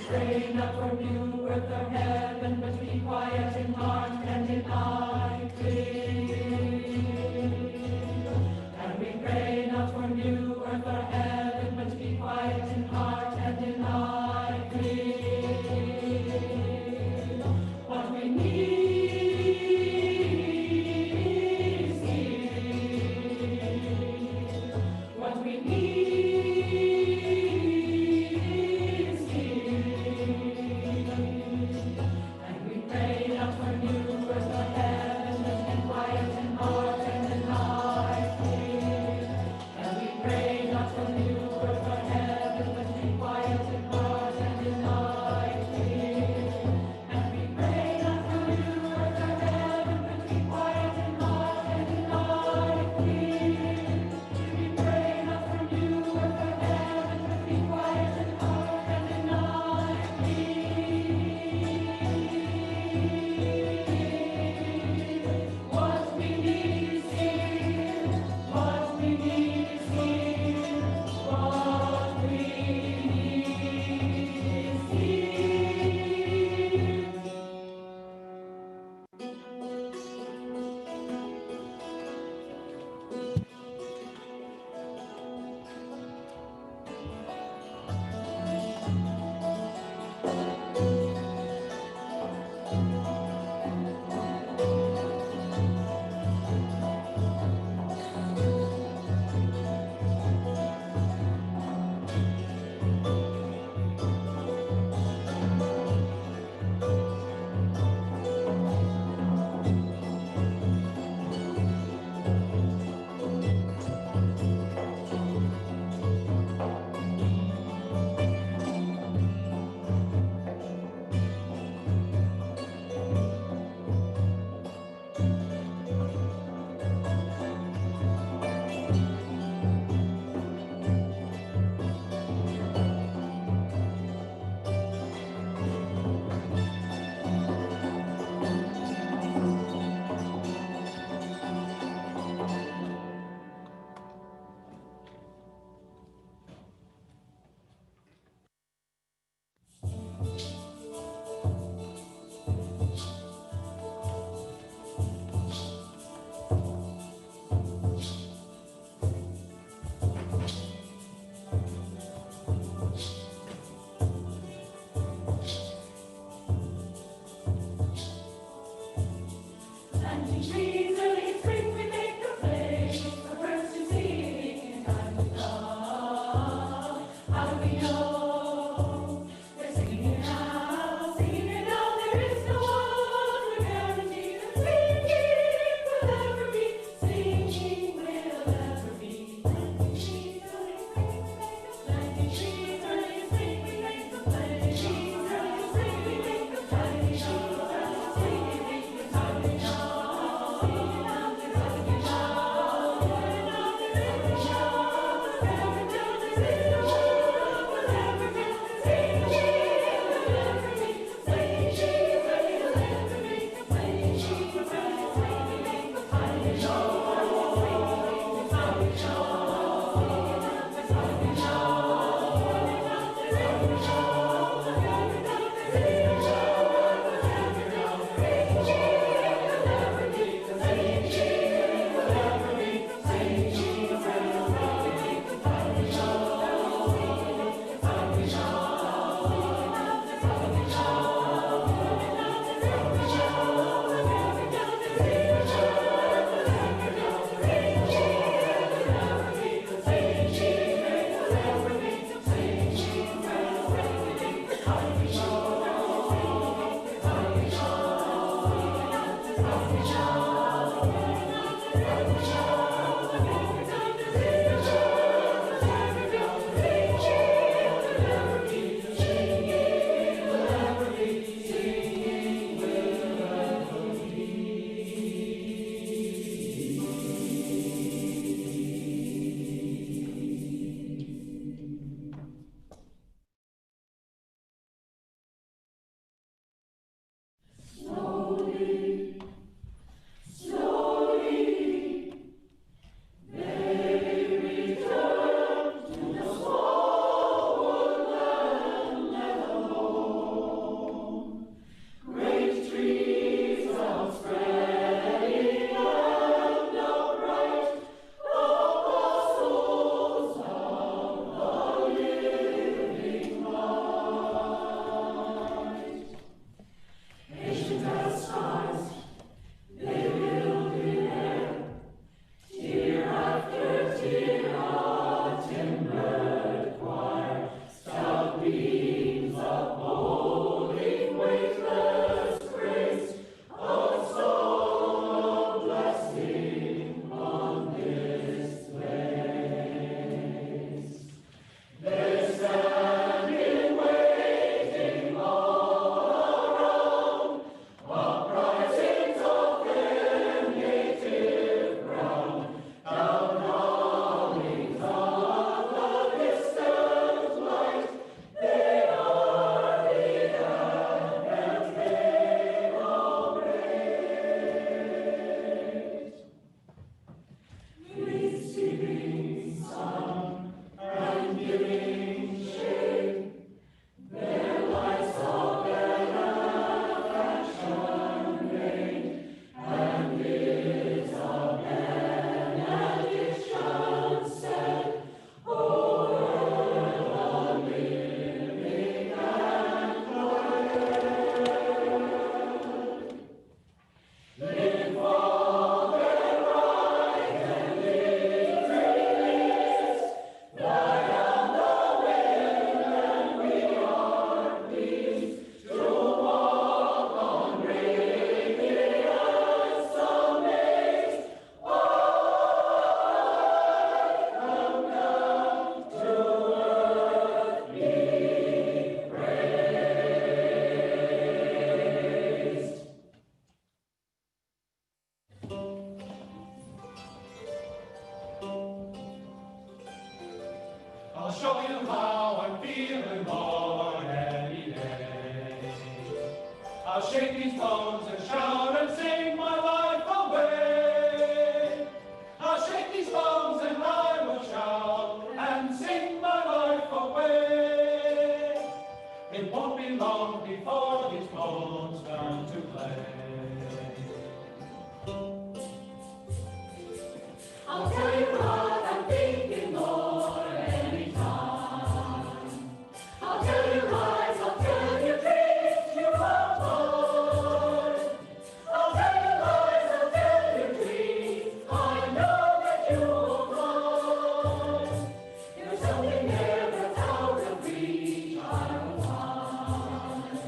pray not for new earth or heaven, but be quiet in heart and in eye clear. And we pray not for new earth or heaven, but be quiet in heart and in eye clear. What we need is here. What we need is here. And we pray not for new earth or heaven, but be quiet in heart and in eye clear. I'll shake these bones and shout and sing my life away. I'll shake these bones and I will shout and sing my life away. It won't be long before these bones turn to clay. I'll tell you what I'm thinking, Lord, anytime. I'll tell you lies, I'll tell you dreams you are born. I'll tell you lies, I'll tell you dreams I know that you will find. There's something there that's out of reach, I will find.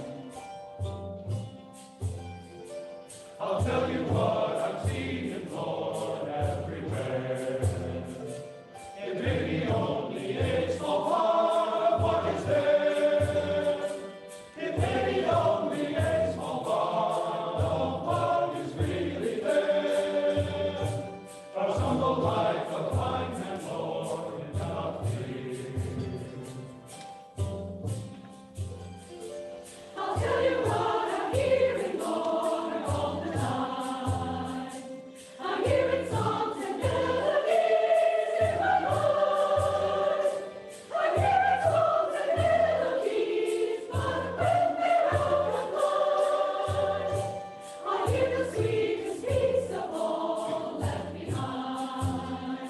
I'll tell you what I've seen and Lord everywhere. It may be only a small part of what is there. It may be only a small part of what is really there. For some the life of life and Lord without fear. I'll tell you what I'm hearing, Lord, all the time. I'm hearing songs and melodies in my mind. I'm hearing songs and melodies, but when they're out of line, I hear the sweetest peace of all left behind.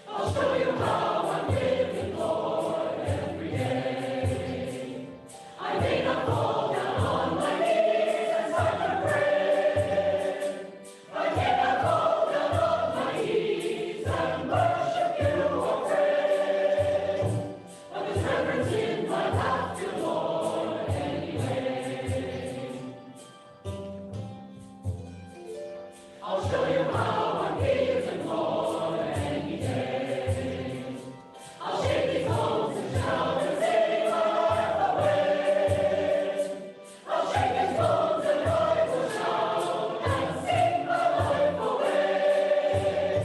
I'll show you how I'm living, Lord, every day. I may not fall down on my knees and start to pray. I may not fall down on my knees and worship you or pray. But there's reverence in my laughter, Lord, anyway. I'll show you how I'm feeling, Lord, any day. I'll shake these bones and shout and sing my life away. I'll shake these bones and I will shout and sing my life away.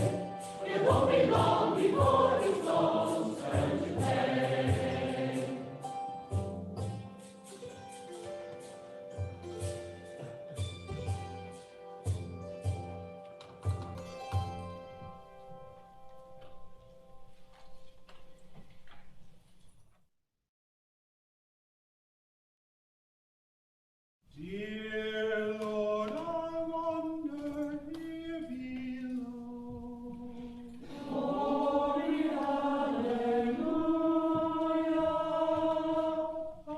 It won't be long before these bones turn to clay. Dear Lord, I wonder here below. Glory, hallelujah. I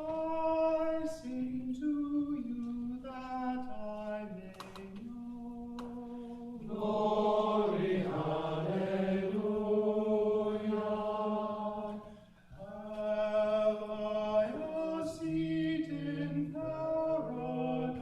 sing to you that I may know. Glory, hallelujah. Have I a seat in paradise?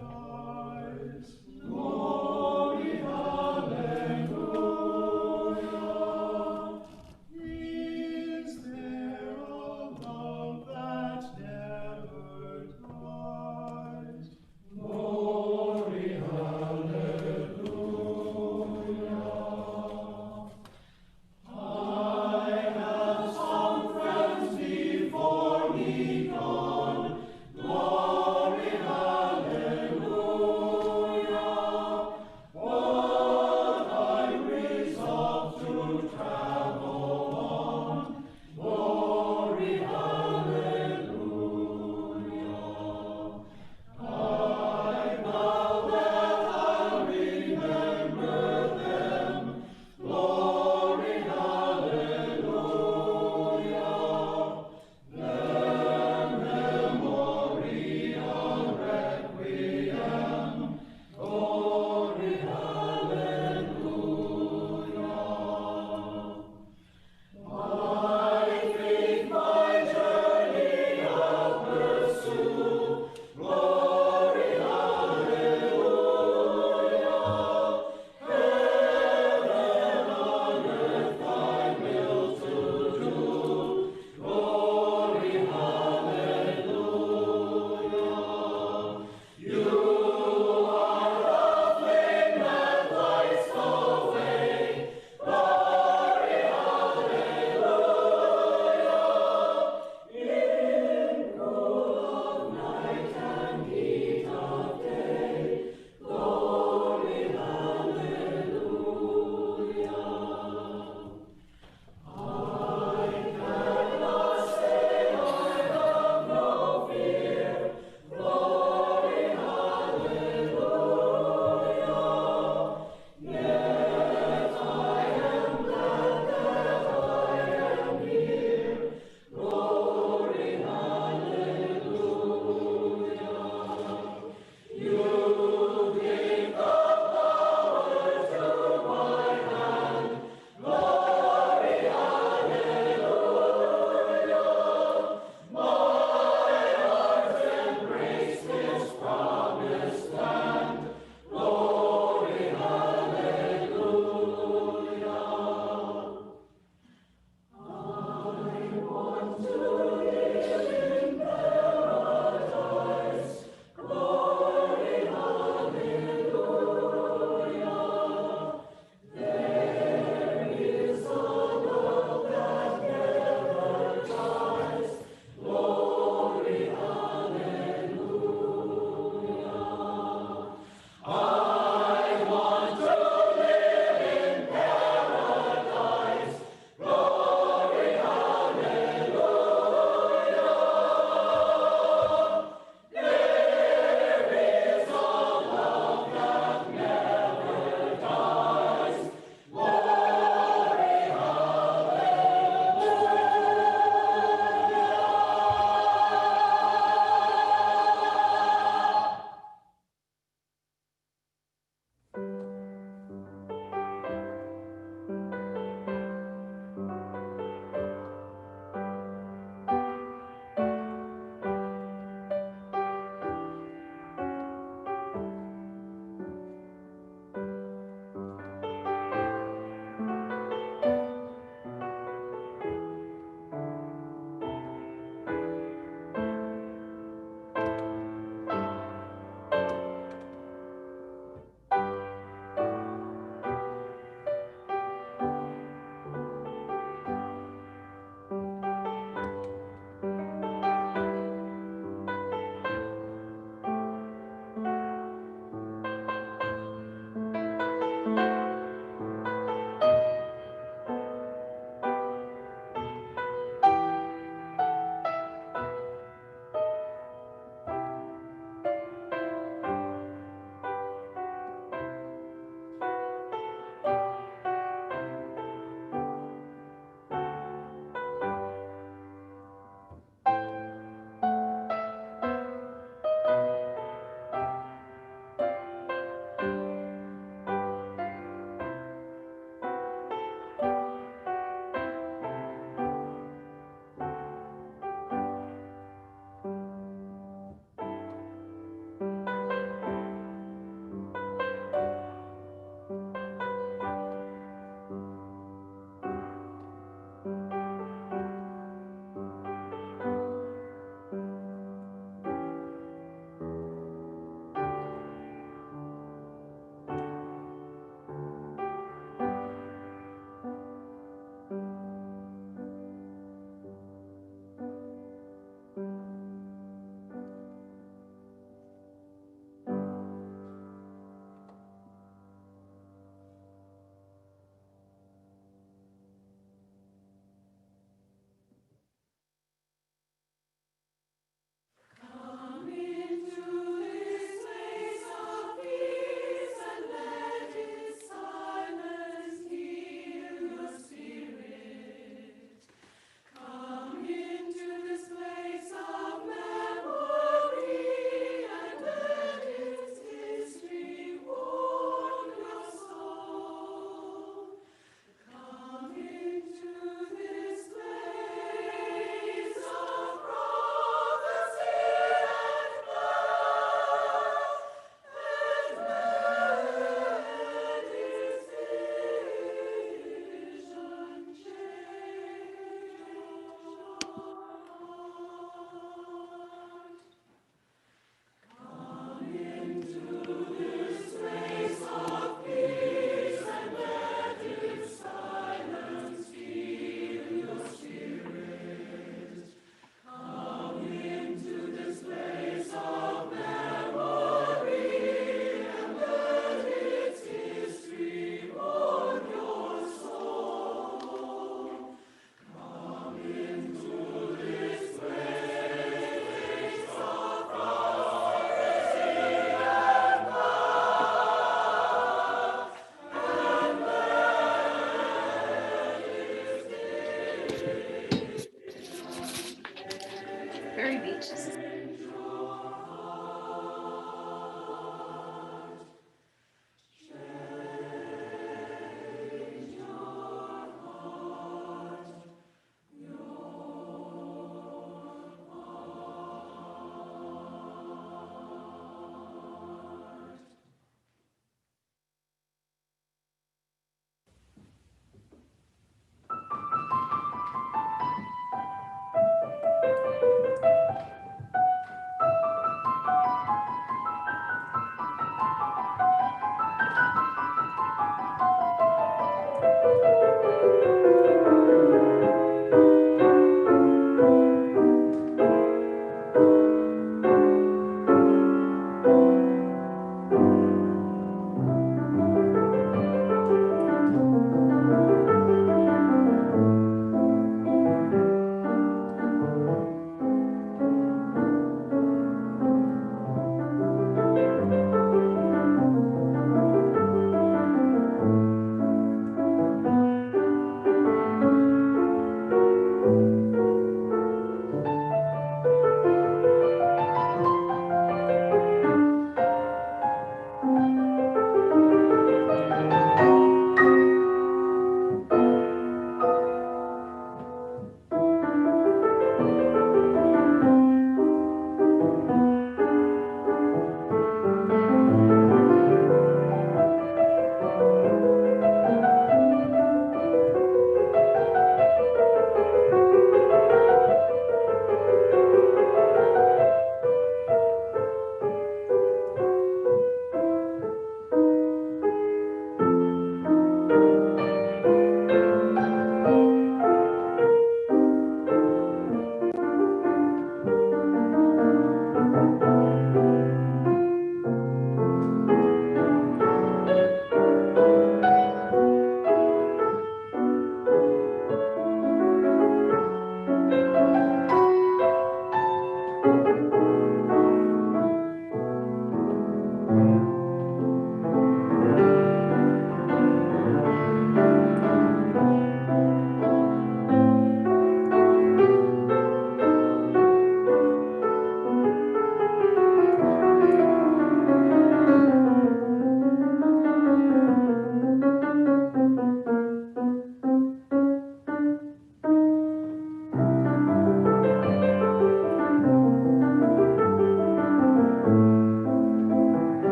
very beaches.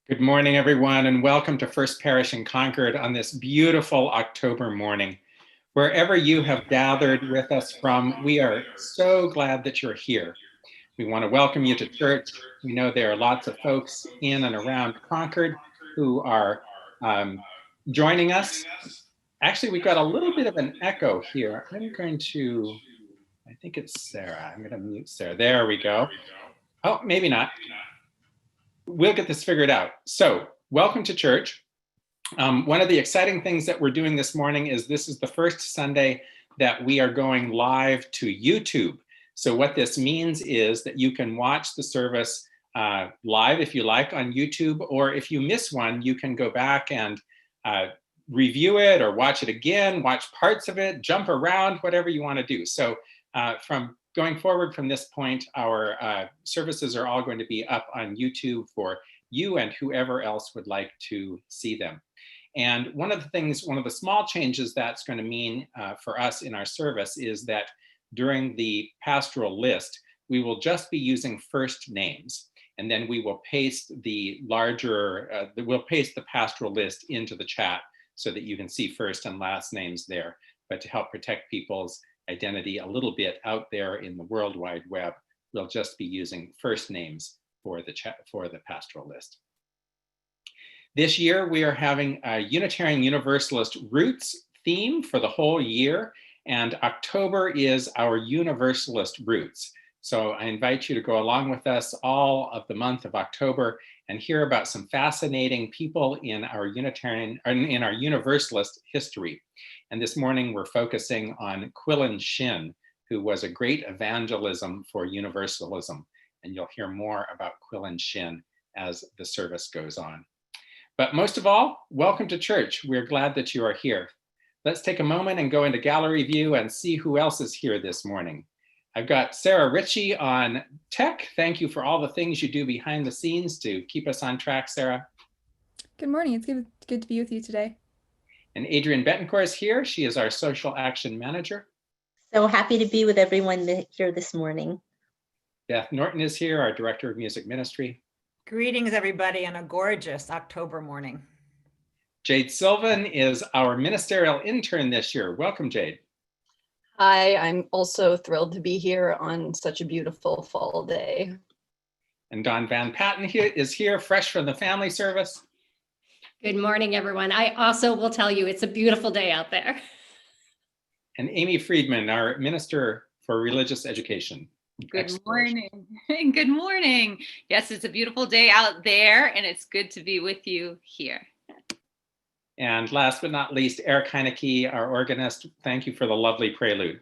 Good morning, everyone, and welcome to First Parish in Concord on this beautiful October morning. Wherever you have gathered with us from, we are so glad that you're here. We want to welcome you to church. We know there are lots of folks in and around Concord who are joining us. Actually, we've got a little bit of an echo here. I'm going to, I think it's Sarah. I'm going to mute Sarah. There we go. Oh, maybe not. We'll get this figured out. So welcome to church. One of the exciting things that we're doing this morning is this is the first Sunday that we are going live to YouTube. So what this means is that you can watch the service live if you like on YouTube, or if you miss one, you can go back and review it or watch it again, watch parts of it, jump around, whatever you want to do. So from going forward from this point, our services are all going to be up on YouTube for you and whoever else would like to see them. And one of the small changes that's going to mean for us in our service is that during the pastoral list, we will just be using first names. And then we will paste we'll paste the pastoral list into the chat so that you can see first and last names there. But to help protect people's identity a little bit out there in the World Wide Web, we'll just be using first names for the pastoral list. This year, we are having a Unitarian Universalist Roots theme for the whole year, and October is our Universalist Roots. So I invite you to go along with us all of the month of October and hear about some fascinating people in our Universalist history. And this morning, we're focusing on Quillen Shin, who was a great evangelism for Universalism. And you'll hear more about Quillen Shin as the service goes on. But most of all, welcome to church. We're glad that you are here. Let's take a moment and go into gallery view and see who else is here this morning. I've got Sarah Ritchie on tech. Thank you for all the things you do behind the scenes to keep us on track, Sarah. Good morning. It's good to be with you today. And Adrienne Betancourt is here. She is our social action manager. So happy to be with everyone here this morning. Beth Norton is here, our director of music ministry. Greetings, everybody, on a gorgeous October morning. Jade Sylvan is our ministerial intern this year. Welcome, Jade. Hi, I'm also thrilled to be here on such a beautiful fall day. And Dawn Van Patten is here, fresh from the family service. Good morning, everyone. I also will tell you it's a beautiful day out there. And Amy Friedman, our Minister for Religious Education. Good morning. Good morning. Yes, it's a beautiful day out there, and it's good to be with you here. And last but not least, Eric Heineke, our organist. Thank you for the lovely prelude.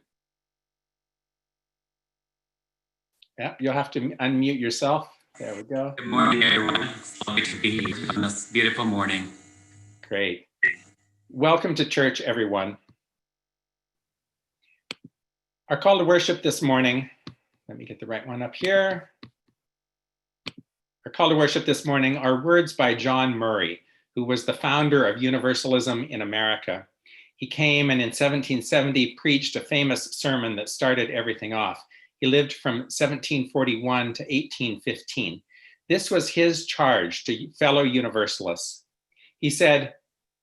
Yeah, you'll have to unmute yourself. There we go. Good morning, everyone. It's lovely to be here on this beautiful morning. Great. Welcome to church, everyone. Our call to worship this morning, let me get the right one up here. Our call to worship this morning are words by John Murray, who was the founder of Universalism in America. He came and in 1770 preached a famous sermon that started everything off. He lived from 1741 to 1815. This was his charge to fellow Universalists. He said,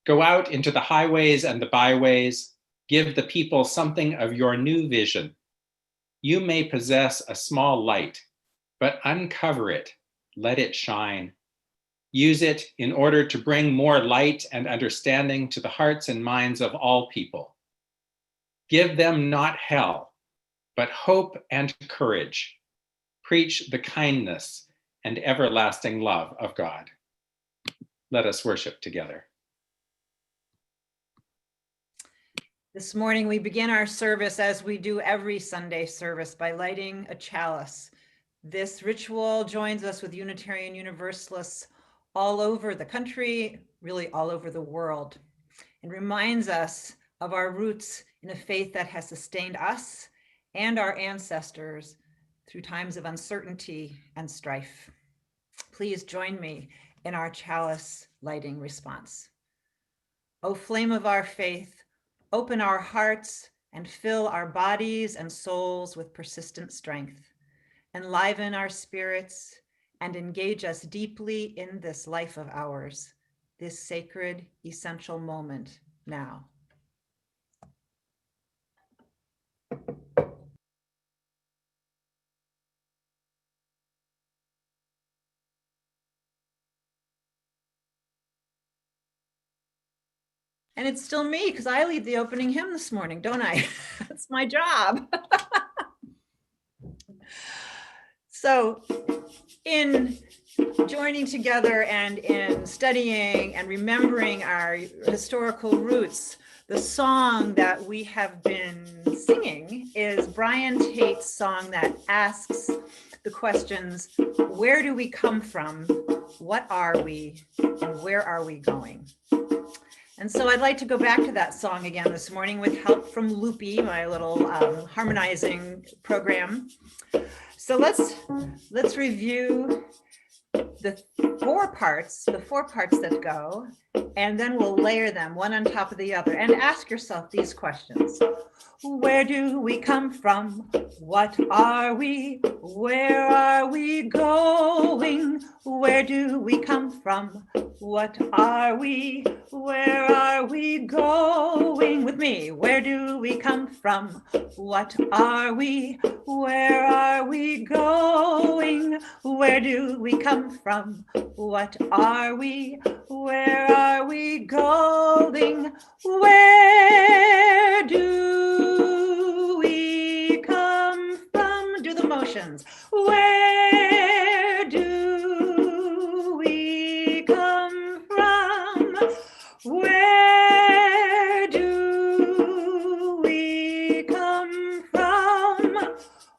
"Go out into the highways and the byways, give the people something of your new vision. You may possess a small light, but uncover it, let it shine. Use it in order to bring more light and understanding to the hearts and minds of all people. Give them not hell, but hope and courage. Preach the kindness and everlasting love of God." Let us worship together. This morning, we begin our service as we do every Sunday service by lighting a chalice. This ritual joins us with Unitarian Universalists all over the country, really all over the world, and reminds us of our roots in a faith that has sustained us and our ancestors through times of uncertainty and strife. Please join me in our chalice lighting response. O flame of our faith, open our hearts and fill our bodies and souls with persistent strength. Enliven our spirits and engage us deeply in this life of ours, this sacred, essential moment now. And it's still me because I lead the opening hymn this morning, don't I? That's my job. So in joining together and in studying and remembering our historical roots, the song that we have been singing is Brian Tate's song that asks the questions, where do we come from? What are we? And where are we going? And so I'd like to go back to that song again this morning with help from Loopy, my little harmonizing program. So let's review the four parts that go, and then we'll layer them one on top of the other and ask yourself these questions. Where do we come from? What are we? Where are we going? Where do we come from? What are we? Where are we going? With me, where do we come from? What are we? Where are we going? Where do we come from? What are we? Where are we going? Where do we come from? Do the motions. Where do we come from? Where do we come from?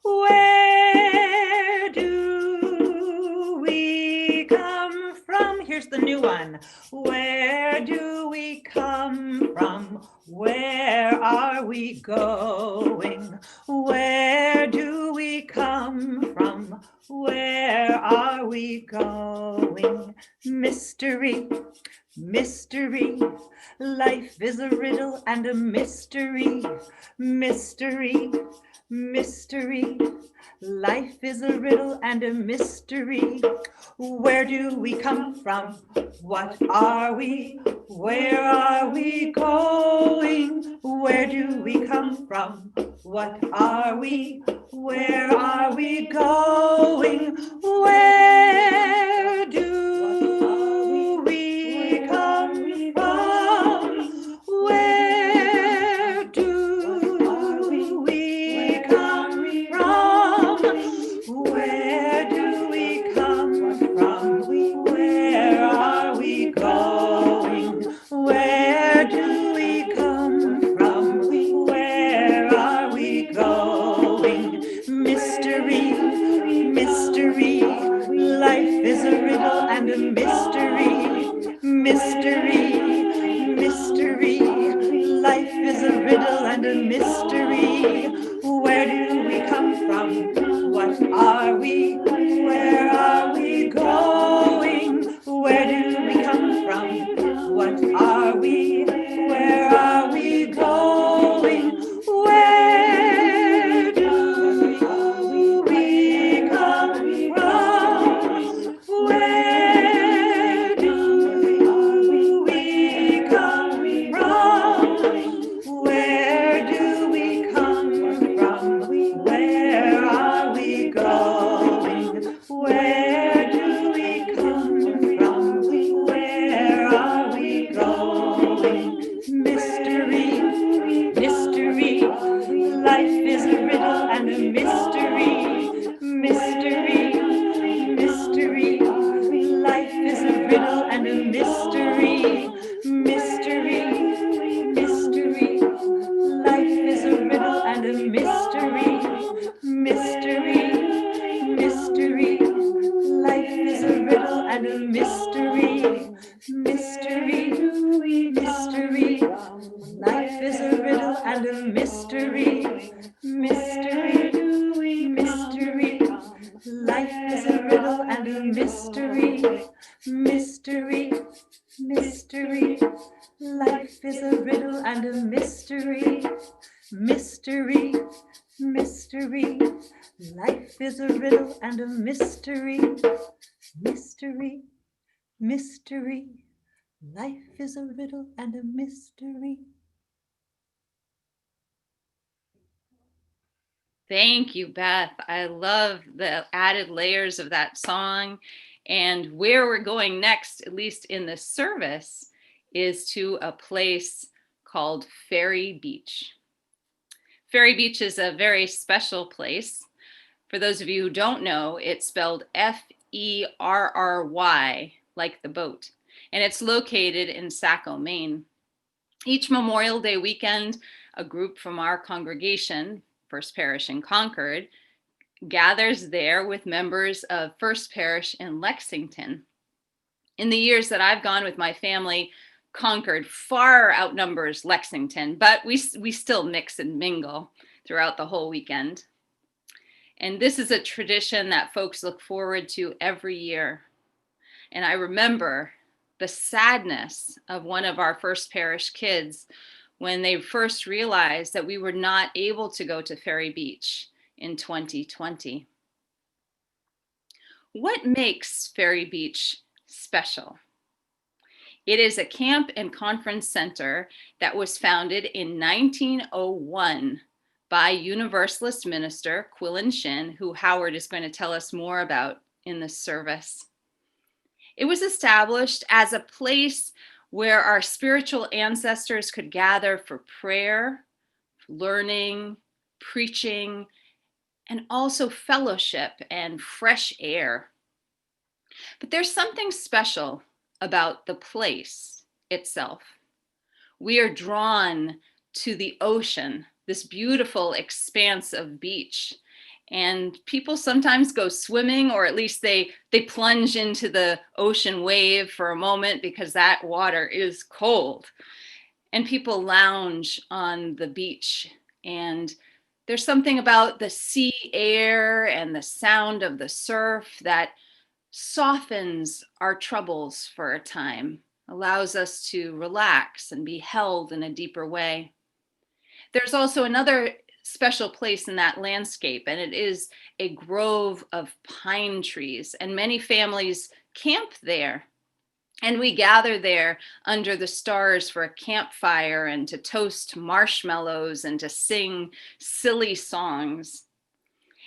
Where do we come from? Here's the new one. Where do we come from? Where are we going? Where do we come from? Where are we going? Mystery, mystery. Life is a riddle and a mystery. Mystery, mystery. Life is a riddle and a mystery. Where do we come from? What are we? Where are we going? Where do we come from? What are we? Where are we going? Where do we come from? Where do we come from? Where do we come from? Where are we going? Where do we come from? Where are we going? Mystery, mystery. Life is a riddle and a mystery. Mystery, mystery. Life is a riddle and a mystery. Where do we come from? What are we? Where are we going? Where do we come from? What are we? Where are we going? Where do we come from? Where do we come from? Where do we come from? Where are we going? Where do we come from? Where are we going? Mystery, mystery. Life is a riddle and a mystery. Mystery, mystery. Life is a riddle and a mystery. Mystery, mystery. Life is a riddle and a mystery. Mystery, mystery. Life is a riddle and a mystery. Mystery, mystery. Life is a riddle and a mystery. Mystery, mystery. Life is a riddle and a mystery. Mystery, mystery. Life is a riddle and a mystery. Mystery, mystery. Life is a riddle and a mystery. Mystery, mystery. Life is a riddle and a mystery. Thank you, Beth. I love the added layers of that song. And where we're going next, at least in the service, is to a place called Ferry Beach. Ferry Beach is a very special place. For those of you who don't know, it's spelled Ferry, like the boat. And it's located in Saco, Maine. Each Memorial Day weekend, a group from our congregation, First Parish in Concord, gathers there with members of First Parish in Lexington. In the years that I've gone with my family, Concord far outnumbers Lexington, but we still mix and mingle throughout the whole weekend. And this is a tradition that folks look forward to every year. And I remember the sadness of one of our First Parish kids when they first realized that we were not able to go to Ferry Beach in 2020. What makes Ferry Beach special? It is a camp and conference center that was founded in 1901 by Universalist minister Quillen Shin, who Howard is going to tell us more about in this service. It was established as a place where our spiritual ancestors could gather for prayer, learning, preaching, and also fellowship and fresh air. But there's something special about the place itself. We are drawn to the ocean, this beautiful expanse of beach. And people sometimes go swimming, or at least they plunge into the ocean wave for a moment because that water is cold. And people lounge on the beach. And there's something about the sea air and the sound of the surf that softens our troubles for a time, allows us to relax and be held in a deeper way. There's also another special place in that landscape, and it is a grove of pine trees, and many families camp there. And we gather there under the stars for a campfire and to toast marshmallows and to sing silly songs.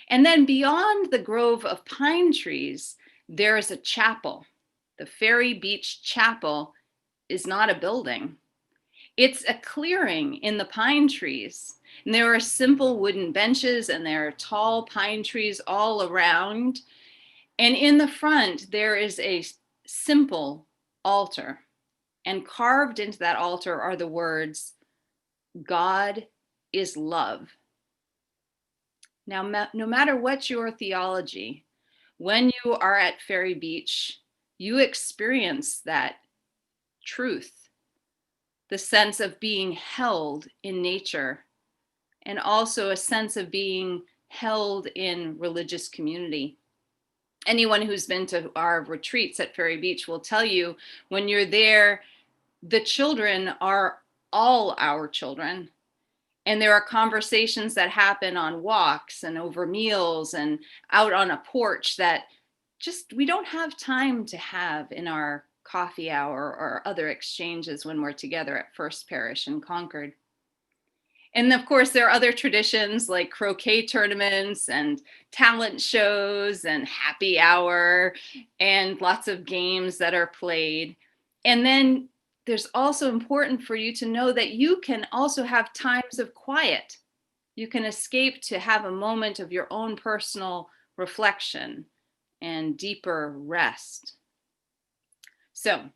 And then beyond the grove of pine trees, there is a chapel. The Ferry Beach Chapel is not a building. It's a clearing in the pine trees. And there are simple wooden benches and there are tall pine trees all around. And in the front, there is a simple altar. And carved into that altar are the words, "God is love." Now, no matter what your theology, when you are at Ferry Beach, you experience that truth, the sense of being held in nature, and also a sense of being held in religious community. Anyone who's been to our retreats at Ferry Beach will tell you when you're there, the children are all our children. And there are conversations that happen on walks and over meals and out on a porch that just we don't have time to have in our coffee hour or other exchanges when we're together at First Parish in Concord. And of course, there are other traditions like croquet tournaments and talent shows and happy hour and lots of games that are played. And then there's also important for you to know that you can also have times of quiet. You can escape to have a moment of your own personal reflection and deeper rest. So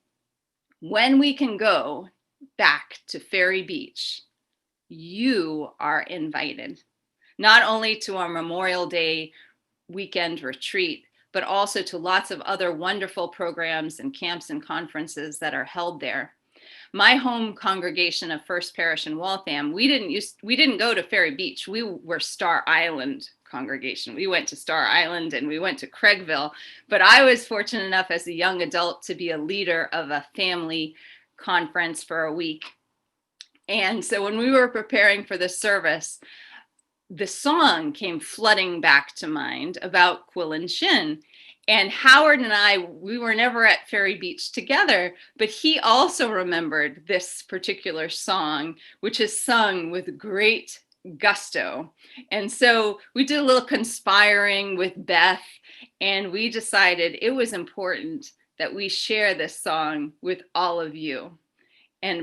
when we can go back to Ferry Beach, you are invited, not only to our Memorial Day weekend retreat, but also to lots of other wonderful programs and camps and conferences that are held there. My home congregation of First Parish in Waltham, we didn't go to Ferry Beach. We were Star Island congregation. We went to Star Island and we went to Craigville, but I was fortunate enough as a young adult to be a leader of a family conference for a week. And so when we were preparing for the service, the song came flooding back to mind about Quillen Shin. And Howard and I, we were never at Ferry Beach together, but he also remembered this particular song, which is sung with great gusto. And so we did a little conspiring with Beth, and we decided it was important that we share this song with all of you.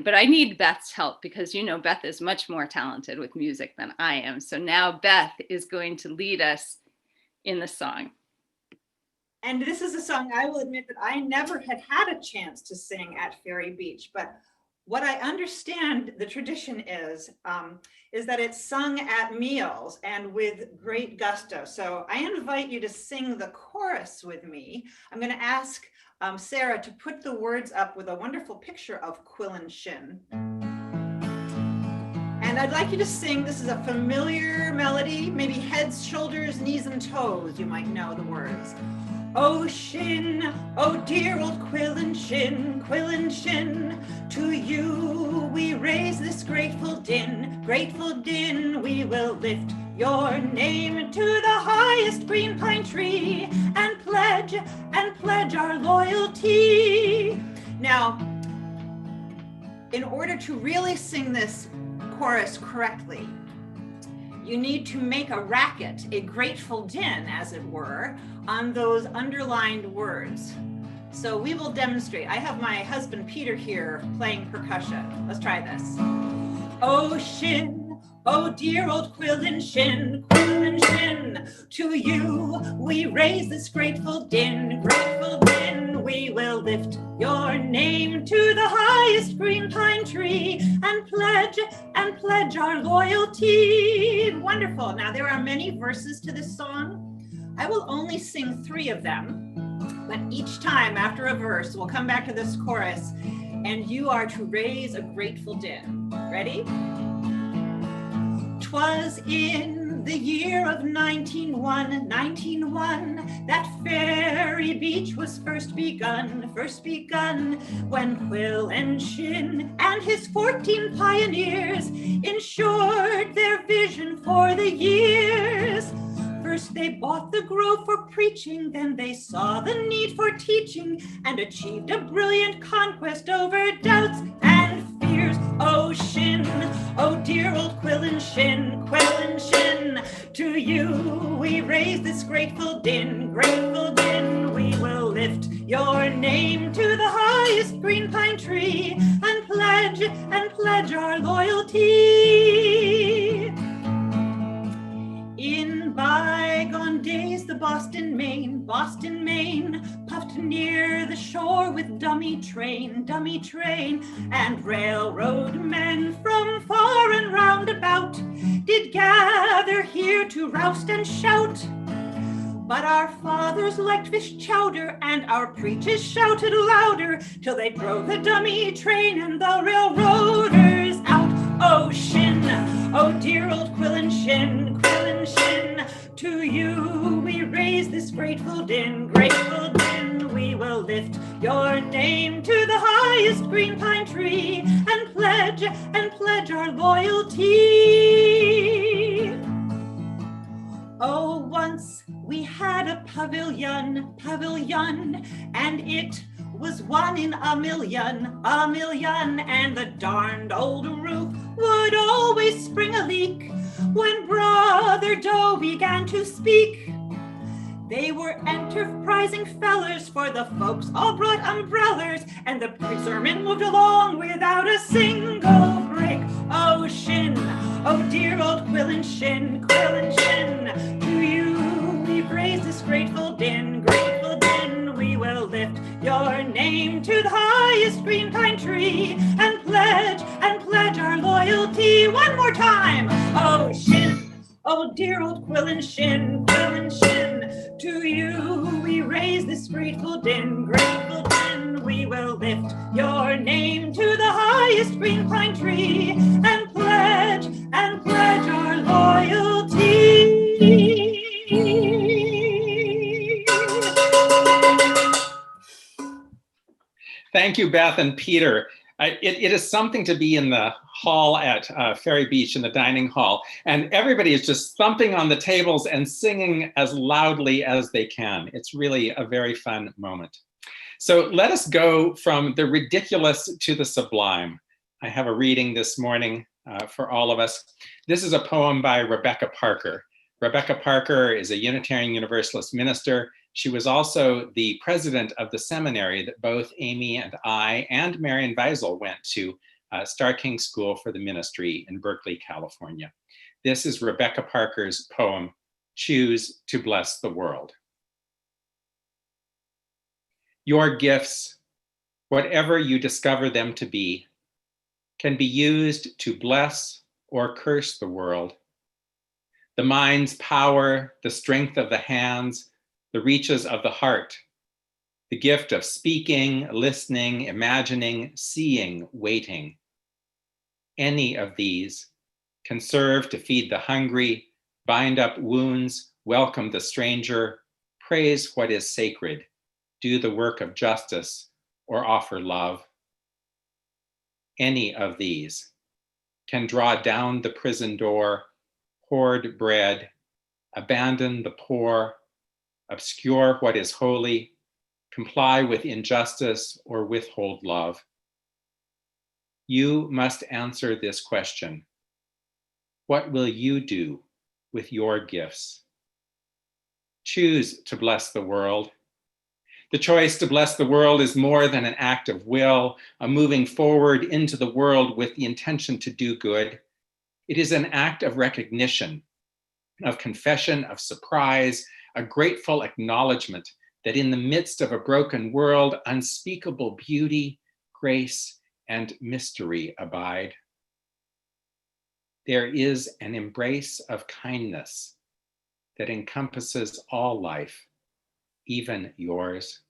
But I need Beth's help because, you know, Beth is much more talented with music than I am. So now Beth is going to lead us in the song. And this is a song I will admit that I never had a chance to sing at Ferry Beach, but What I understand the tradition is that it's sung at meals and with great gusto. So I invite you to sing the chorus with me. I'm going to ask Sarah to put the words up with a wonderful picture of quill and shin. And I'd like you to sing, this is a familiar melody, maybe heads, shoulders, knees, and toes, you might know the words. Oh shin, oh dear old quill and shin, to you we raise this grateful din, we will lift your name to the highest green pine tree and pledge our loyalty. Now, in order to really sing this chorus correctly, you need to make a racket, a grateful din, as it were, on those underlined words. So we will demonstrate. I have my husband Peter here playing percussion. Let's try this. Oh shin, oh dear old quill and shin, to you we raise this grateful din, we will lift your name to the highest green pine tree and pledge our loyalty. Wonderful. Now there are many verses to this song. I will only sing 3 of them, but each time after a verse, we'll come back to this chorus and you are to raise a grateful din. Ready? 'Twas in the year of 1901, that fairy beach was first begun, when Quill and Shin and his 14 pioneers ensured their vision for the years. First they bought the grove for preaching, then they saw the need for teaching and achieved a brilliant conquest over doubts and fears. Oh Shin, oh dear old Quill and Shin, to you we raise this grateful din, we will lift your name to the highest green pine tree and pledge our loyalty. In bygone days, the Boston, Maine, puffed near the shore with dummy train, and railroad men from far and round about did gather here to roust and shout. But our fathers liked fish chowder, and our preachers shouted louder, till they drove the dummy train and the railroaders out. Oh Shin, oh dear old Quill and Shin, to you we raise this grateful din, we will lift your name to the highest green pine tree and pledge our loyalty. Oh, once we had a pavilion, and it was 1 in a million, and the darned old roof would always spring a leak when Brother Doe began to speak. They were enterprising fellers, for the folks all brought umbrellas, and the sermon moved along without a single break. Oh Shin, oh dear old Quill and Shin, to you we praise this grateful din, we will lift your name to the highest green pine tree and pledge our loyalty. One more time. Oh Shin, oh dear old Quill and Shin, to you we raise this grateful din, we will lift your name to the highest green pine tree and pledge our loyalty. Thank you, Beth and Peter. It is something to be in the hall at Ferry Beach, in the dining hall, and everybody is just thumping on the tables and singing as loudly as they can. It's really a very fun moment. So let us go from the ridiculous to the sublime. I have a reading this morning for all of us. This is a poem by Rebecca Parker. Rebecca Parker is a Unitarian Universalist minister. She was also the president of the seminary that both Amy and I and Marian Weisel went to, Star King School for the Ministry in Berkeley, California. This is Rebecca Parker's poem, Choose to Bless the World. Your gifts, whatever you discover them to be, can be used to bless or curse the world. The mind's power, the strength of the hands, the reaches of the heart, the gift of speaking, listening, imagining, seeing, waiting. Any of these can serve to feed the hungry, bind up wounds, welcome the stranger, praise what is sacred, do the work of justice, or offer love. Any of these can draw down the prison door, hoard bread, abandon the poor, obscure what is holy, comply with injustice, or withhold love. You must answer this question. What will you do with your gifts? Choose to bless the world. The choice to bless the world is more than an act of will, a moving forward into the world with the intention to do good. It is an act of recognition, of confession, of surprise, a grateful acknowledgement that in the midst of a broken world, unspeakable beauty, grace, and mystery abide. There is an embrace of kindness that encompasses all life, even yours.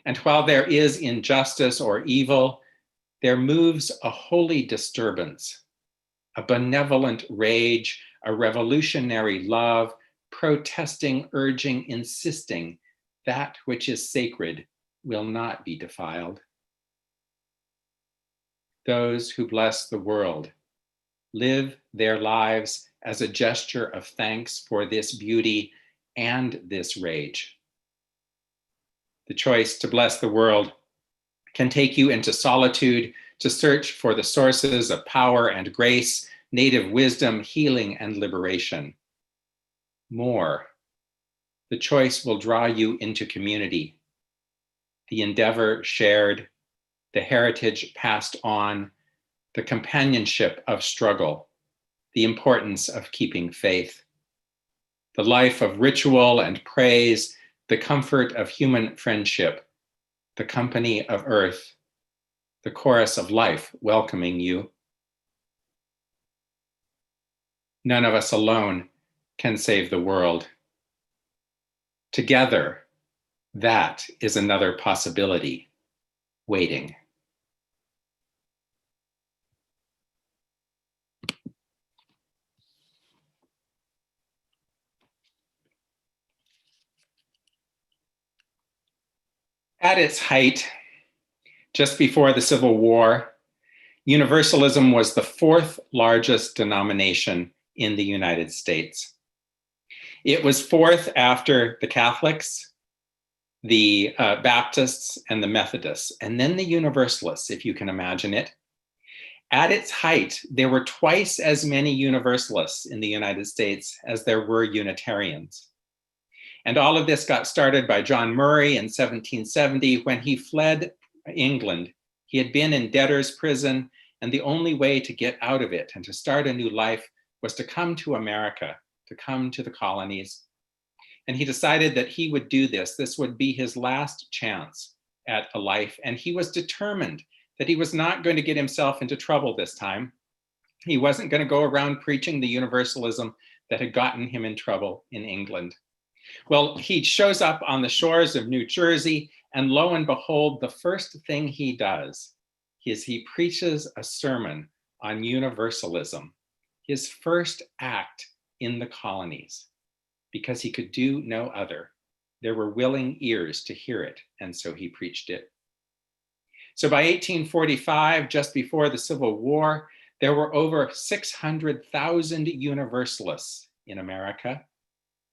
And while there is injustice or evil, there moves a holy disturbance, a benevolent rage, a revolutionary love, protesting, urging, insisting that which is sacred will not be defiled. Those who bless the world live their lives as a gesture of thanks for this beauty and this rage. The choice to bless the world can take you into solitude to search for the sources of power and grace, native wisdom, healing, and liberation. More, the choice will draw you into community, the endeavor shared, the heritage passed on, the companionship of struggle, the importance of keeping faith, the life of ritual and praise, the comfort of human friendship, the company of earth, the chorus of life welcoming you. None of us alone can save the world. Together, that is another possibility waiting. At its height, just before the Civil War, Universalism was the fourth largest denomination in the United States. It was fourth after the Catholics, the Baptists, and the Methodists, and then the Universalists, if you can imagine it. At its height, there were twice as many Universalists in the United States as there were Unitarians. And all of this got started by John Murray in 1770 when he fled England. He had been in debtor's prison, and the only way to get out of it and to start a new life was to come to America, to come to the colonies. And he decided that he would do this. This would be his last chance at a life. And he was determined that he was not going to get himself into trouble this time. He wasn't going to go around preaching the universalism that had gotten him in trouble in England. Well, he shows up on the shores of New Jersey, and lo and behold, the first thing he does is he preaches a sermon on universalism, his first act in the colonies, because he could do no other. There were willing ears to hear it, and so he preached it. So by 1845, just before the Civil War, there were over 600,000 Universalists in America.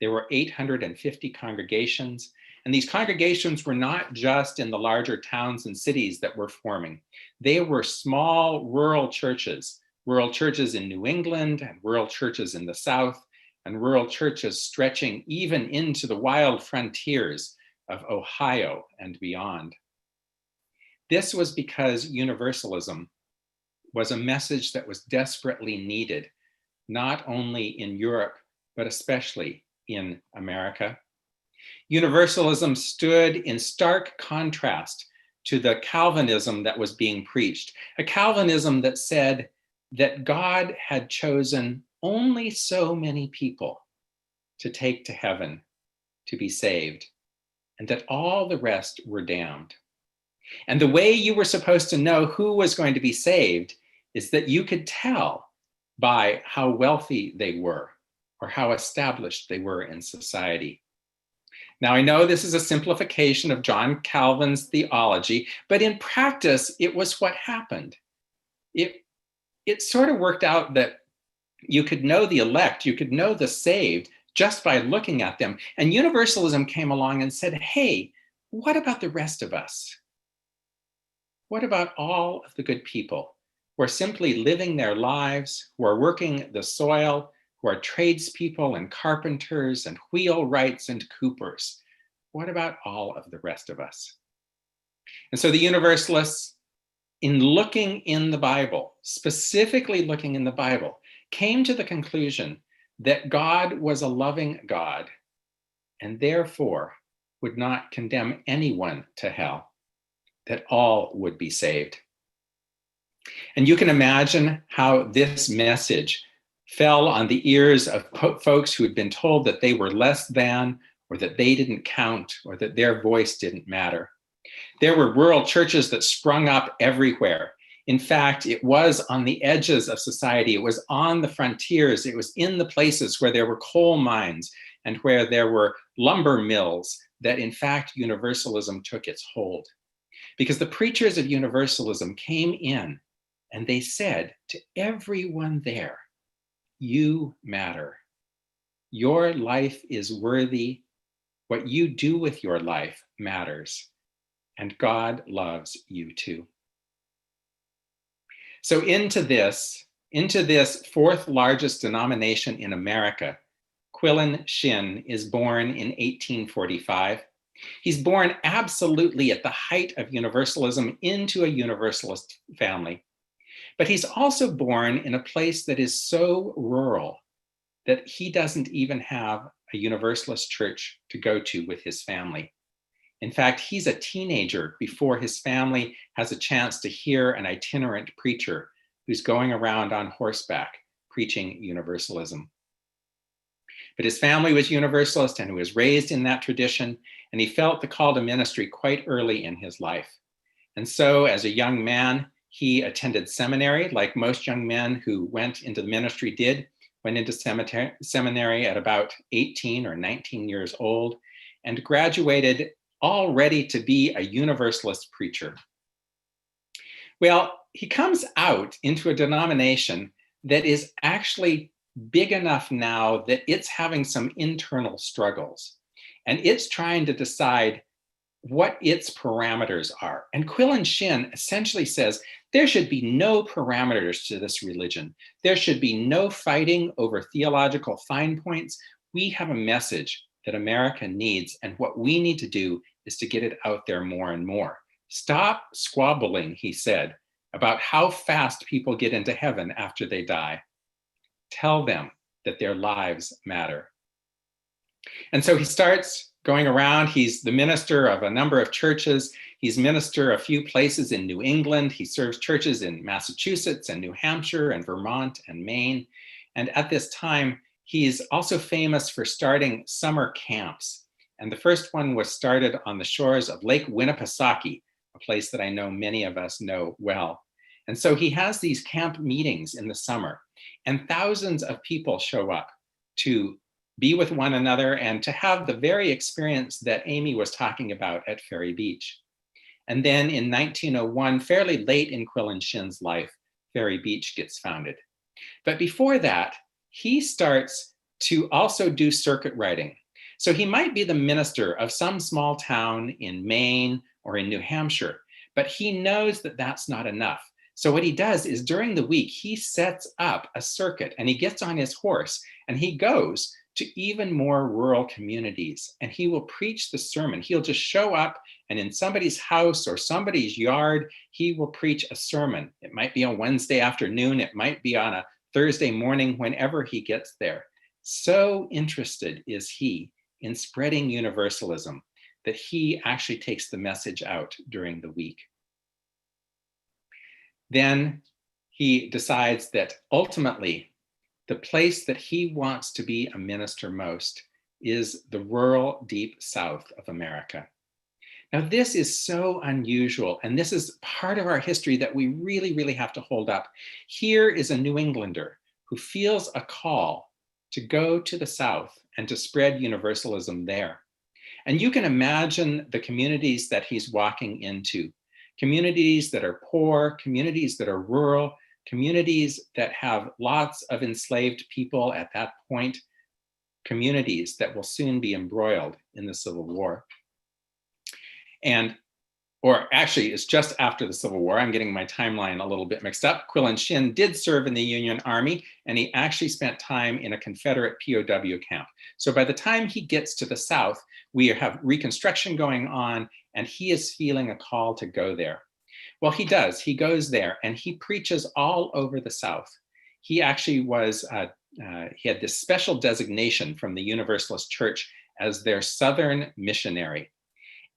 There were 850 congregations, and these congregations were not just in the larger towns and cities that were forming. They were small rural churches in New England and rural churches in the South, and rural churches stretching even into the wild frontiers of Ohio and beyond. This was because universalism was a message that was desperately needed, not only in Europe, but especially in America. Universalism stood in stark contrast to the Calvinism that was being preached, a Calvinism that said that God had chosen only so many people to take to heaven to be saved, and that all the rest were damned. And the way you were supposed to know who was going to be saved is that you could tell by how wealthy they were or how established they were in society. Now, I know this is a simplification of John Calvin's theology, but in practice, it was what happened. It sort of worked out that you could know the elect, you could know the saved just by looking at them. And universalism came along and said, hey, what about the rest of us? What about all of the good people who are simply living their lives, who are working the soil, who are tradespeople and carpenters and wheelwrights and coopers? What about all of the rest of us? And so the Universalists, in looking in the Bible, specifically looking in the Bible, came to the conclusion that God was a loving God and therefore would not condemn anyone to hell, that all would be saved. And you can imagine how this message fell on the ears of folks who had been told that they were less than, or that they didn't count, or that their voice didn't matter. There were rural churches that sprung up everywhere. In fact, it was on the edges of society. It was on the frontiers. It was in the places where there were coal mines and where there were lumber mills that, in fact, Universalism took its hold. Because the preachers of Universalism came in and they said to everyone there, you matter. Your life is worthy. What you do with your life matters. And God loves you too. So into this fourth largest denomination in America, Quillen Shin is born in 1845. He's born absolutely at the height of Universalism into a Universalist family. But he's also born in a place that is so rural that he doesn't even have a Universalist church to go to with his family. In fact, he's a teenager before his family has a chance to hear an itinerant preacher who's going around on horseback preaching Universalism. But his family was Universalist and he was raised in that tradition, and he felt the call to ministry quite early in his life. And so as a young man, he attended seminary, like most young men who went into the ministry did, went into seminary at about 18 or 19 years old, and graduated all ready to be a Universalist preacher. Well, he comes out into a denomination that is actually big enough now that it's having some internal struggles, and it's trying to decide what its parameters are. And Quillen Shin essentially says there should be no parameters to this religion. There should be no fighting over theological fine points. We have a message that America needs, and what we need to do is to get it out there more and more. Stop squabbling, he said, about how fast people get into heaven after they die. Tell them that their lives matter. And so he starts going around. He's the minister of a number of churches. He's minister a few places in New England. He serves churches in Massachusetts and New Hampshire and Vermont and Maine. And at this time, he's also famous for starting summer camps. And the first one was started on the shores of Lake Winnipesaukee, a place that I know many of us know well. And so he has these camp meetings in the summer, and thousands of people show up to be with one another and to have the very experience that Amy was talking about at Ferry Beach. And then in 1901, fairly late in Quillen Shin's life, Ferry Beach gets founded. But before that, he starts to also do circuit riding. So he might be the minister of some small town in Maine or in New Hampshire, but he knows that that's not enough. So what he does is during the week, he sets up a circuit and he gets on his horse and he goes to even more rural communities, and he will preach the sermon. He'll just show up, and in somebody's house or somebody's yard, he will preach a sermon. It might be on Wednesday afternoon, it might be on a Thursday morning, whenever he gets there. So interested is he in spreading universalism that he actually takes the message out during the week. Then he decides that ultimately the place that he wants to be a minister most is the rural deep south of America. Now, this is so unusual, and this is part of our history that we really, really have to hold up. Here is a New Englander who feels a call to go to the South and to spread universalism there. And you can imagine the communities that he's walking into, communities that are poor, communities that are rural, communities that have lots of enslaved people at that point, communities that will soon be embroiled in the Civil War. Or actually, it's just after the Civil War. I'm getting my timeline a little bit mixed up. Quillen Shin did serve in the Union Army, and he actually spent time in a Confederate POW camp. So by the time he gets to the South, we have Reconstruction going on, and he is feeling a call to go there. Well, he does. He goes there, and he preaches all over the South. He actually was, he had this special designation from the Universalist Church as their Southern missionary.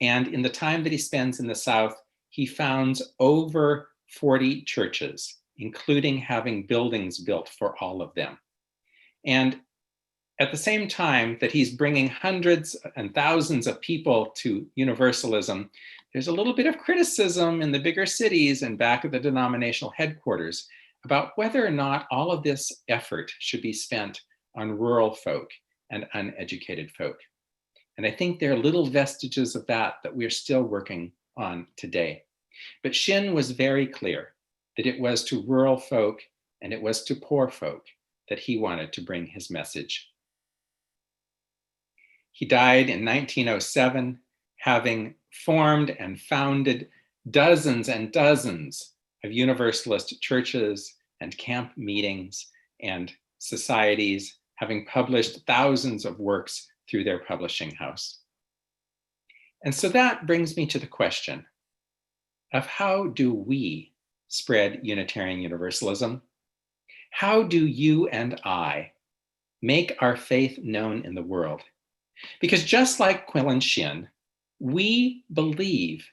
And in the time that he spends in the South, he founds over 40 churches, including having buildings built for all of them. And at the same time that he's bringing hundreds and thousands of people to universalism, there's a little bit of criticism in the bigger cities and back at the denominational headquarters about whether or not all of this effort should be spent on rural folk and uneducated folk. And I think there are little vestiges of that we're still working on today. But Shin was very clear that it was to rural folk and it was to poor folk that he wanted to bring his message. He died in 1907, having formed and founded dozens and dozens of Universalist churches and camp meetings and societies, having published thousands of works through their publishing house. And so that brings me to the question of how do we spread Unitarian Universalism? How do you and I make our faith known in the world? Because just like Quillen Shin, we believe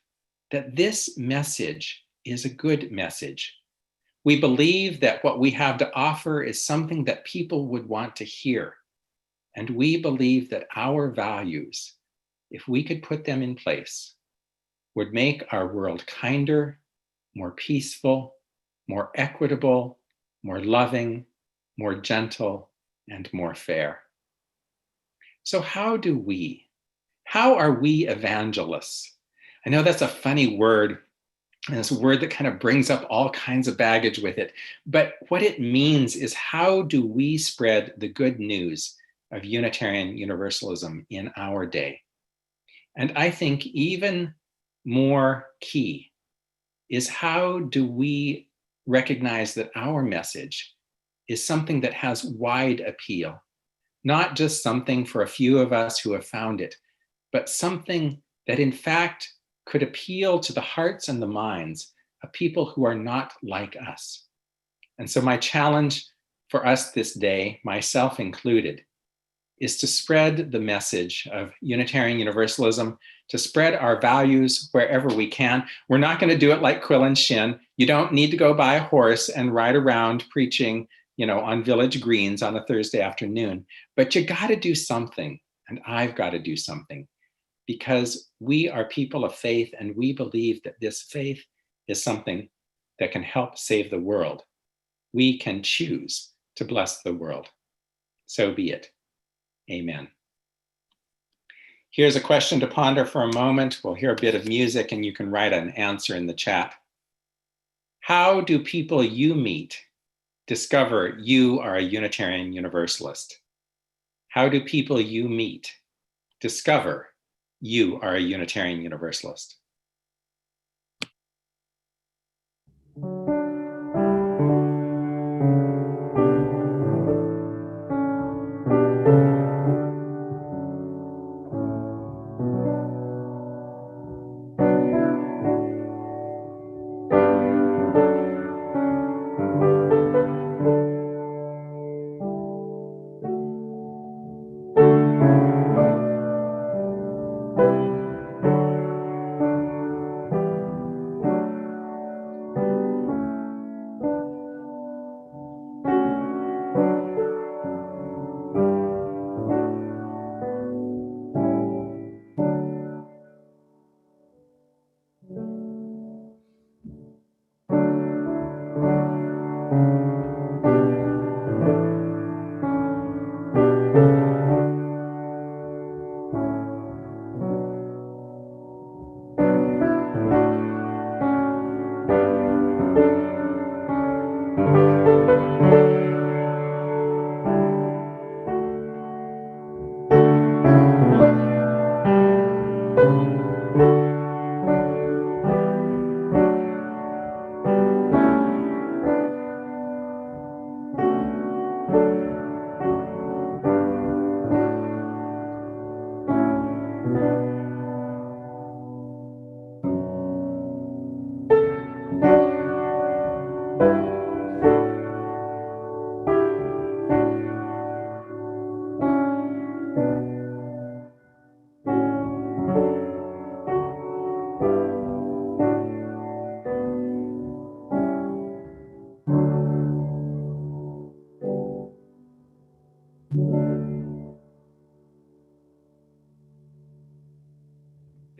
that this message is a good message. We believe that what we have to offer is something that people would want to hear. And we believe that our values, if we could put them in place, would make our world kinder, more peaceful, more equitable, more loving, more gentle, and more fair. So how are we evangelists? I know that's a funny word, and it's a word that kind of brings up all kinds of baggage with it. But what it means is, how do we spread the good news of Unitarian Universalism in our day? And I think even more key is, how do we recognize that our message is something that has wide appeal, not just something for a few of us who have found it, but something that in fact could appeal to the hearts and the minds of people who are not like us. And so my challenge for us this day, myself included, is to spread the message of Unitarian Universalism, to spread our values wherever we can. We're not going to do it like Quillen Shin. You don't need to go buy a horse and ride around preaching, on village greens on a Thursday afternoon, but you got to do something, and I've got to do something, because we are people of faith, and we believe that this faith is something that can help save the world. We can choose to bless the world. So be it. Amen. Here's a question to ponder for a moment. We'll hear a bit of music, and you can write an answer in the chat. How do people you meet discover you are a Unitarian Universalist? How do people you meet discover you are a Unitarian Universalist?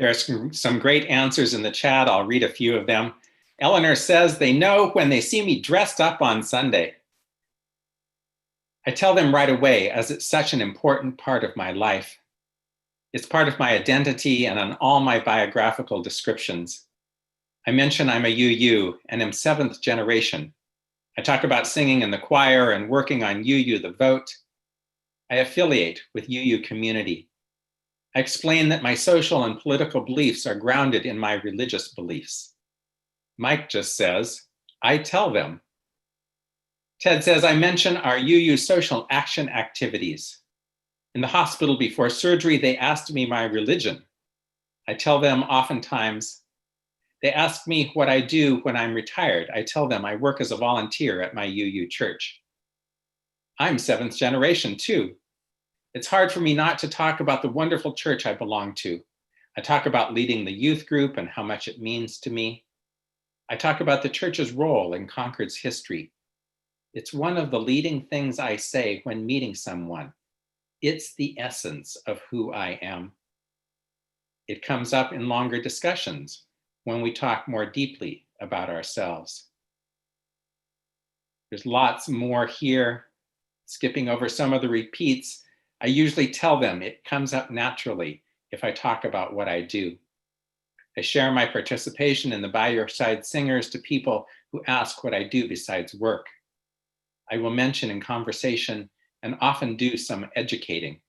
There are some great answers in the chat. I'll read a few of them. Eleanor says they know when they see me dressed up on Sunday. I tell them right away, as it's such an important part of my life. It's part of my identity and on all my biographical descriptions. I mention I'm a UU and am 7th generation. I talk about singing in the choir and working on UU the Vote. I affiliate with UU community. I explain that my social and political beliefs are grounded in my religious beliefs. Mike just says, I tell them. Ted says, I mention our UU social action activities. In the hospital before surgery, they asked me my religion. I tell them oftentimes. They ask me what I do when I'm retired. I tell them I work as a volunteer at my UU church. I'm 7th generation too. It's hard for me not to talk about the wonderful church I belong to. I talk about leading the youth group and how much it means to me. I talk about the church's role in Concord's history. It's one of the leading things I say when meeting someone. It's the essence of who I am. It comes up in longer discussions when we talk more deeply about ourselves. There's lots more here. Skipping over some of the repeats, I usually tell them it comes up naturally if I talk about what I do. I share my participation in the By Your Side Singers to people who ask what I do besides work. I will mention in conversation and often do some educating.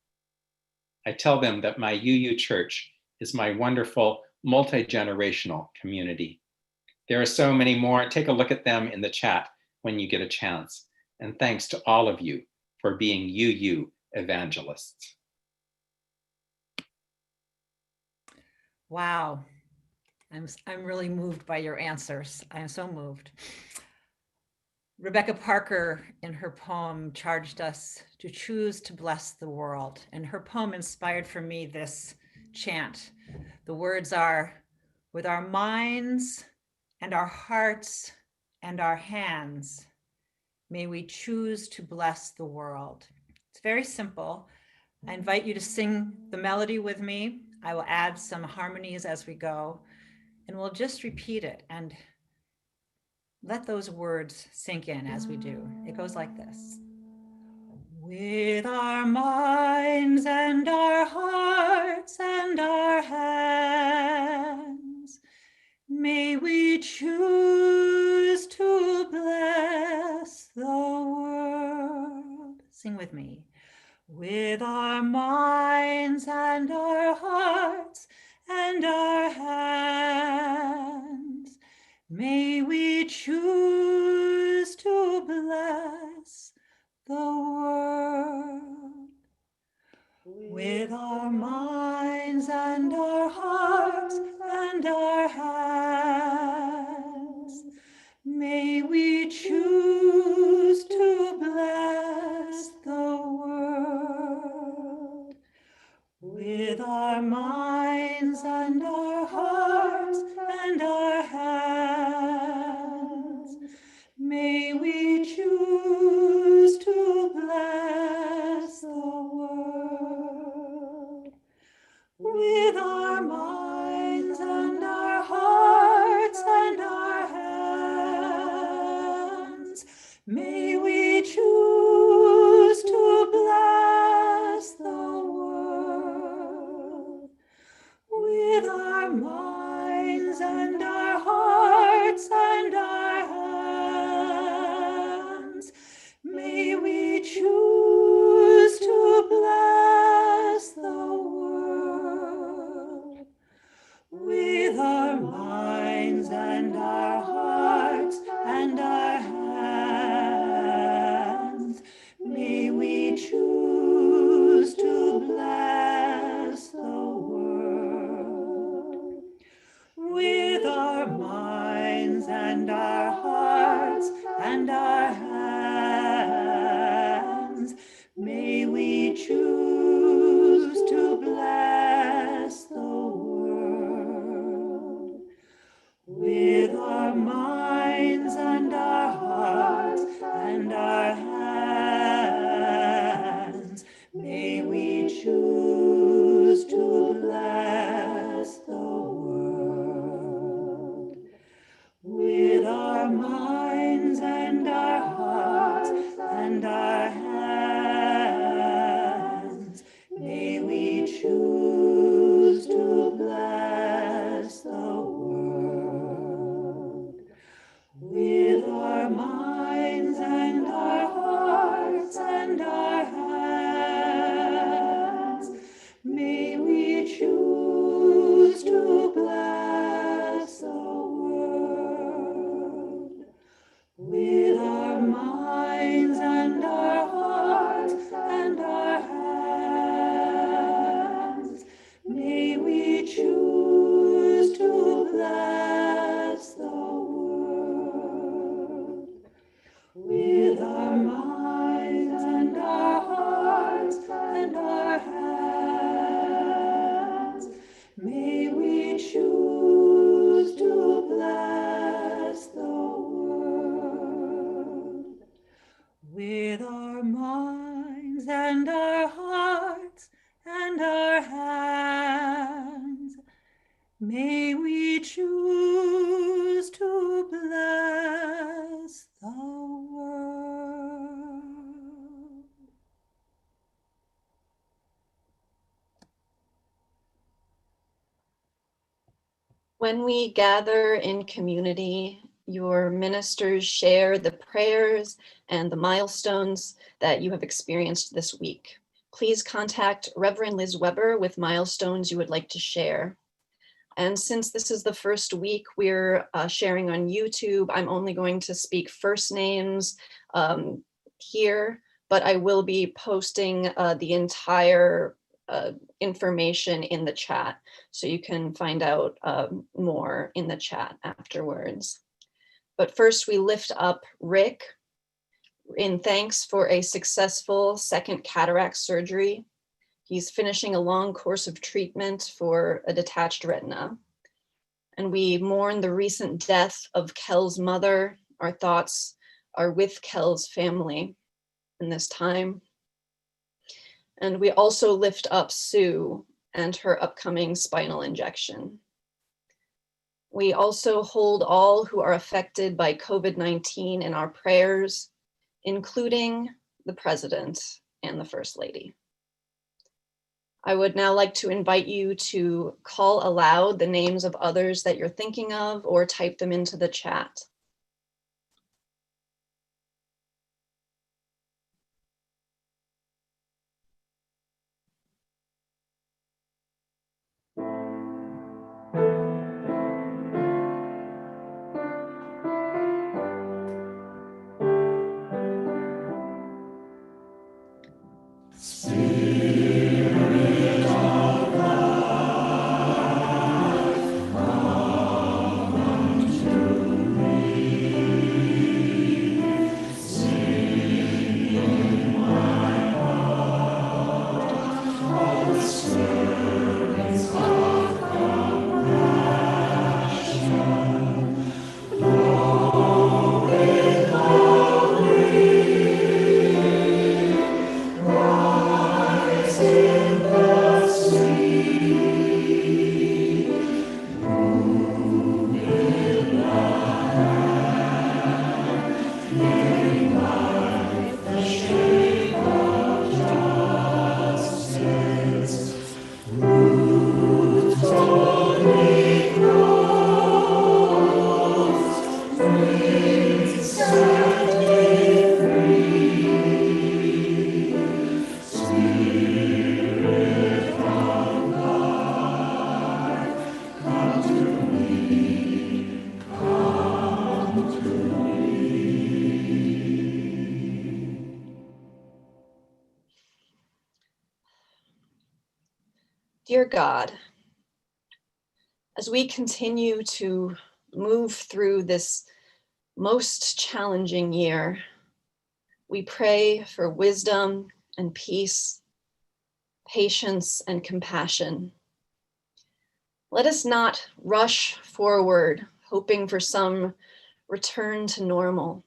I tell them that my UU church is my wonderful multi-generational community. There are so many more. Take a look at them in the chat when you get a chance. And thanks to all of you for being UU evangelists. Wow. I'm really moved by your answers. I am so moved. Rebecca Parker, in her poem, charged us to choose to bless the world. And her poem inspired for me this chant. The words are, with our minds and our hearts and our hands, may we choose to bless the world. It's very simple. I invite you to sing the melody with me. I will add some harmonies as we go, and we'll just repeat it and let those words sink in as we do. It goes like this. With our minds and our hearts and our hands, may we choose to bless the world. Sing with me. With our minds and our hearts and our hands, may we choose to bless the world. With our minds and our hearts and our hands, may we choose to bless the world. With our minds and our hearts and our hands, may we choose to bless the world. With our minds and our hearts and our hands, may we choose to bless the world. With our minds and our hearts and our hands, may we choose to bless the world. With our minds and our hearts and our hands, may we choose to bless the world. With our minds and our hearts and our hands, may we choose to bless the world. With our minds and our hearts and our hands, may we choose to bless the When we gather in community, your ministers share the prayers and the milestones that you have experienced this week. Please contact Reverend Liz Weber with milestones you would like to share. And since this is the first week we're sharing on YouTube, I'm only going to speak first names here, but I will be posting the entire information in the chat, so you can find out more in the chat afterwards. But first we lift up Rick in thanks for a successful second cataract surgery. He's finishing a long course of treatment for a detached retina. And we mourn the recent death of Kel's mother. Our thoughts are with Kel's family in this time. And we also lift up Sue and her upcoming spinal injection. We also hold all who are affected by COVID-19 in our prayers, including the President and the First Lady. I would now like to invite you to call aloud the names of others that you're thinking of or type them into the chat. Dear God, as we continue to move through this most challenging year, we pray for wisdom and peace, patience and compassion. Let us not rush forward, hoping for some return to normal,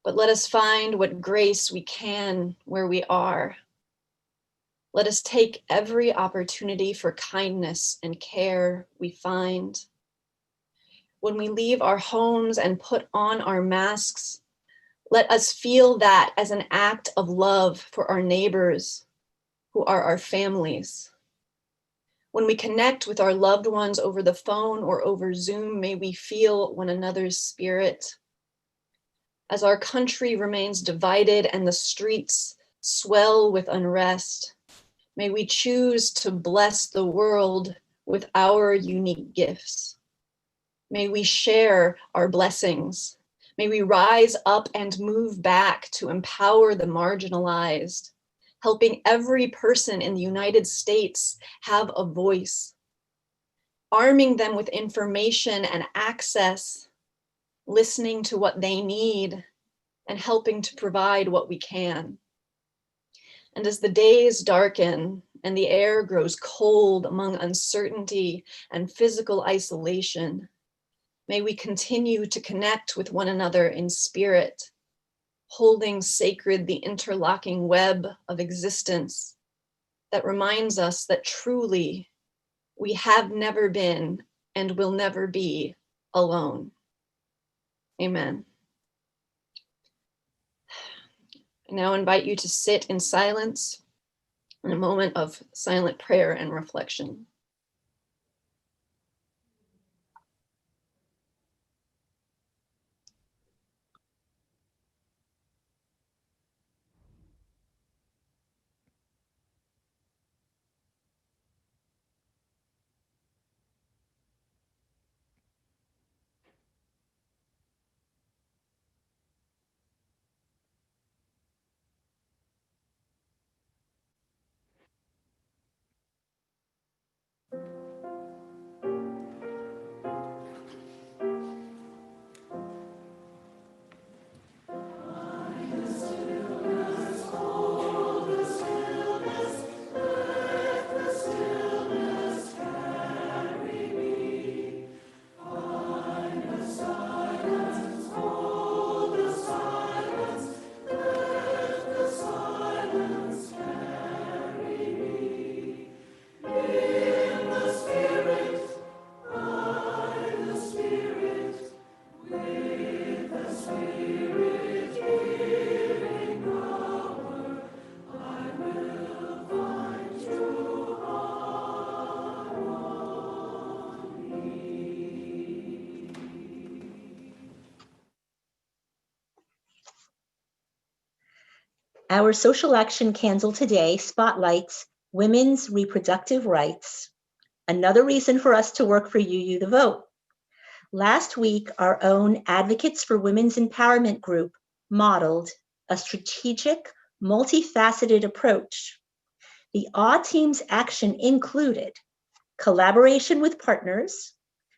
but let us find what grace we can where we are. Let us take every opportunity for kindness and care we find. When we leave our homes and put on our masks, let us feel that as an act of love for our neighbors who are our families. When we connect with our loved ones over the phone or over Zoom, may we feel one another's spirit. As our country remains divided and the streets swell with unrest, may we choose to bless the world with our unique gifts. May we share our blessings. May we rise up and move back to empower the marginalized, helping every person in the United States have a voice, arming them with information and access, listening to what they need, and helping to provide what we can. And as the days darken and the air grows cold among uncertainty and physical isolation, may we continue to connect with one another in spirit, holding sacred the interlocking web of existence that reminds us that truly we have never been and will never be alone. Amen. I now invite you to sit in silence in a moment of silent prayer and reflection. Our social action candle today spotlights women's reproductive rights. Another reason for us to work for you, the vote. Last week, our own Advocates for Women's Empowerment group modeled a strategic, multifaceted approach. The AW team's action included collaboration with partners,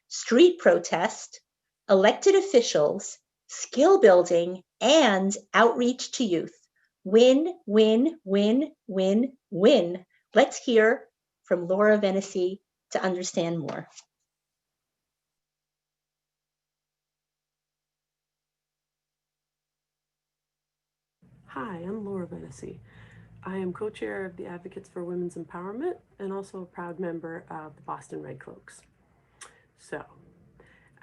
street protest, elected officials, skill building, and outreach to youth. Win, win, win, win, win. Let's hear from Laura Venesey to understand more. Hi, I'm Laura Venesey. I am co-chair of the Advocates for Women's Empowerment and also a proud member of the Boston Red Cloaks. So,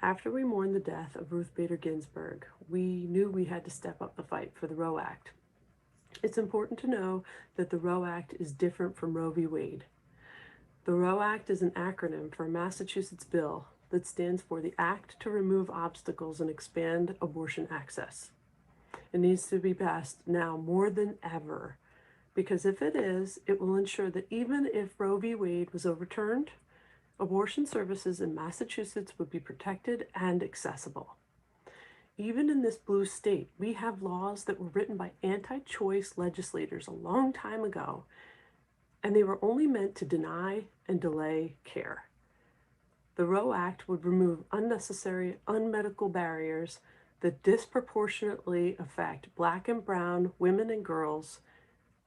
after we mourned the death of Ruth Bader Ginsburg, we knew we had to step up the fight for the Roe Act. It's important to know that the Roe Act is different from Roe v. Wade. The Roe Act is an acronym for a Massachusetts bill that stands for the Act to Remove Obstacles and Expand Abortion Access. It needs to be passed now more than ever, because if it is, it will ensure that even if Roe v. Wade was overturned, abortion services in Massachusetts would be protected and accessible. Even in this blue state, we have laws that were written by anti-choice legislators a long time ago, and they were only meant to deny and delay care. The Roe Act would remove unnecessary, unmedical barriers that disproportionately affect Black and Brown women and girls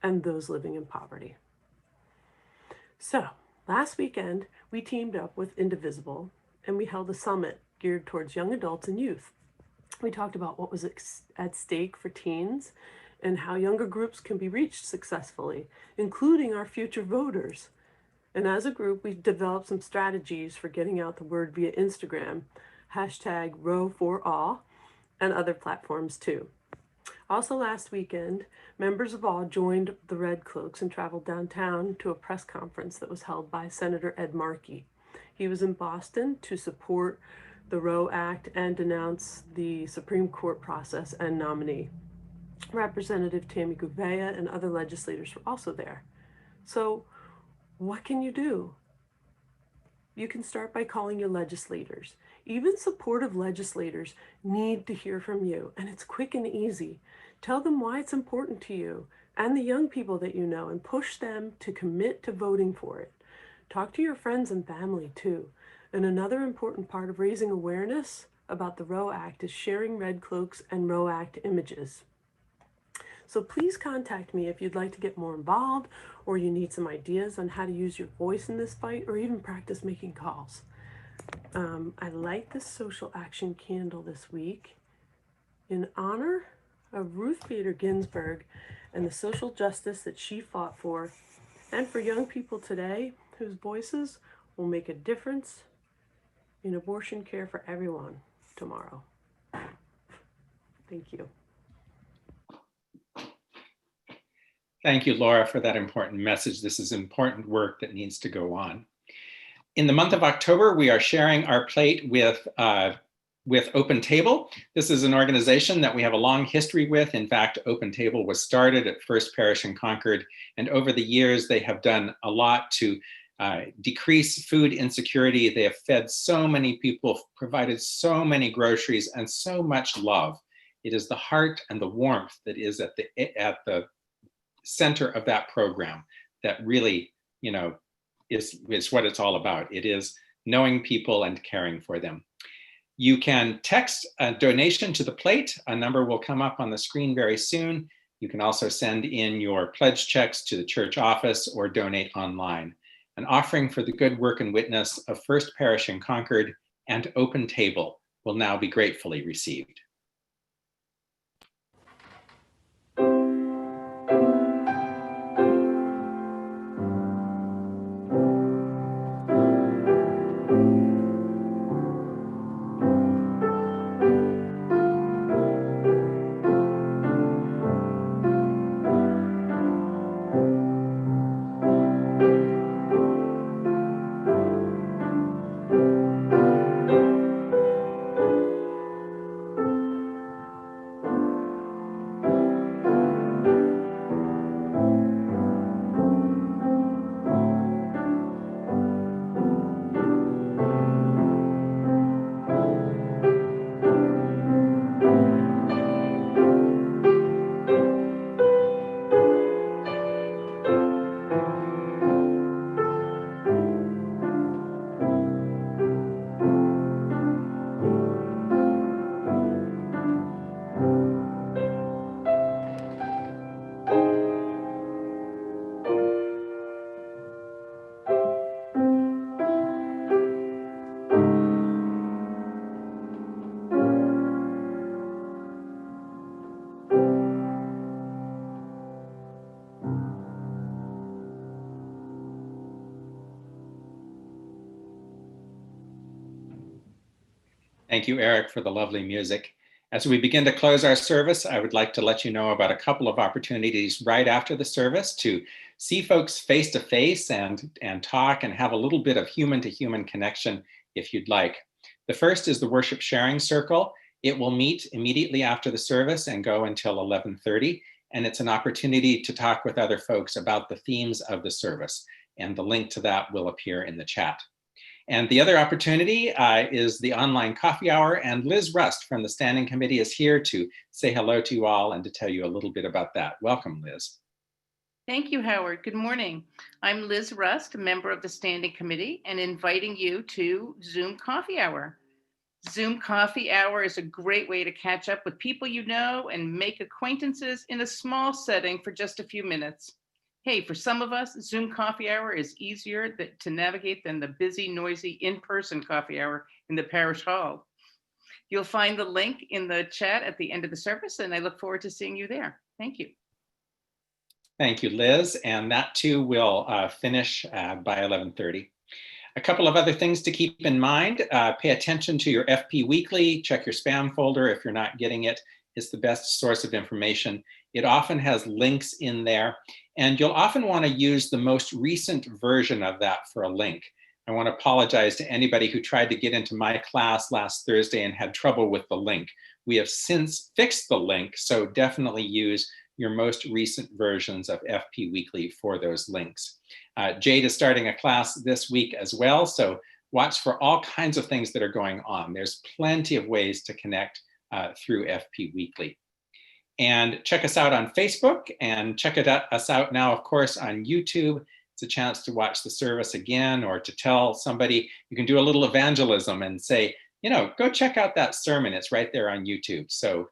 and those living in poverty. So, last weekend, we teamed up with Indivisible and we held a summit geared towards young adults and youth. We talked about what was at stake for teens and how younger groups can be reached successfully, including our future voters. And as a group, we've developed some strategies for getting out the word via Instagram, hashtag Roe4All, and other platforms too. Also last weekend, members of ALL joined the Red Cloaks and traveled downtown to a press conference that was held by Senator Ed Markey. He was in Boston to support the Roe Act and denounce the Supreme Court process and nominee. Representative Tammy Gouveia and other legislators were also there. So what can you do? You can start by calling your legislators. Even supportive legislators need to hear from you, and it's quick and easy. Tell them why it's important to you and the young people that you know, and push them to commit to voting for it. Talk to your friends and family too. And another important part of raising awareness about the Roe Act is sharing Red Cloaks and Roe Act images. So please contact me if you'd like to get more involved or you need some ideas on how to use your voice in this fight or even practice making calls. I light this social action candle this week in honor of Ruth Bader Ginsburg and the social justice that she fought for, and for young people today whose voices will make a difference in abortion care for everyone tomorrow. Thank you. Thank you, Laura, for that important message. This is important work that needs to go on. In the month of October, we are sharing our plate with Open Table. This is an organization that we have a long history with. In fact, Open Table was started at First Parish in Concord, and over the years, they have done a lot to decrease food insecurity. They have fed so many people, provided so many groceries, and so much love. It is the heart and the warmth that is at the center of that program that really, is what it's all about. It is knowing people and caring for them. You can text a donation to the plate. A number will come up on the screen very soon. You can also send in your pledge checks to the church office or donate online. An offering for the good work and witness of First Parish in Concord and Open Table will now be gratefully received. Thank you, Eric, for the lovely music. As we begin to close our service, I would like to let you know about a couple of opportunities right after the service to see folks face to face and talk and have a little bit of human-to-human connection if you'd like. The first is the Worship Sharing Circle. It will meet immediately after the service and go until 11:30, and it's an opportunity to talk with other folks about the themes of the service, and the link to that will appear in the chat. And the other opportunity is the online coffee hour, and Liz Rust from the Standing Committee is here to say hello to you all and to tell you a little bit about that. Welcome, Liz. Thank you, Howard. Good morning. I'm Liz Rust, a member of the Standing Committee, and inviting you to Zoom Coffee Hour. Zoom Coffee Hour is a great way to catch up with people you know and make acquaintances in a small setting for just a few minutes. Hey, for some of us, Zoom Coffee Hour is easier to navigate than the busy, noisy in-person coffee hour in the parish hall. You'll find the link in the chat at the end of the service, and I look forward to seeing you there. Thank you. Thank you, Liz. And that too will finish by 11:30. A couple of other things to keep in mind. Pay attention to your FP Weekly. Check your spam folder if you're not getting it. It's the best source of information. It often has links in there, and you'll often want to use the most recent version of that for a link. I want to apologize to anybody who tried to get into my class last Thursday and had trouble with the link. We have since fixed the link, so definitely use your most recent versions of FP Weekly for those links. Jade is starting a class this week as well, so watch for all kinds of things that are going on. There's plenty of ways to connect through FP Weekly. And check us out on Facebook, and check us out now, of course, on YouTube. It's a chance to watch the service again, or to tell somebody. You can do a little evangelism and say, you know, go check out that sermon. It's right there on YouTube. So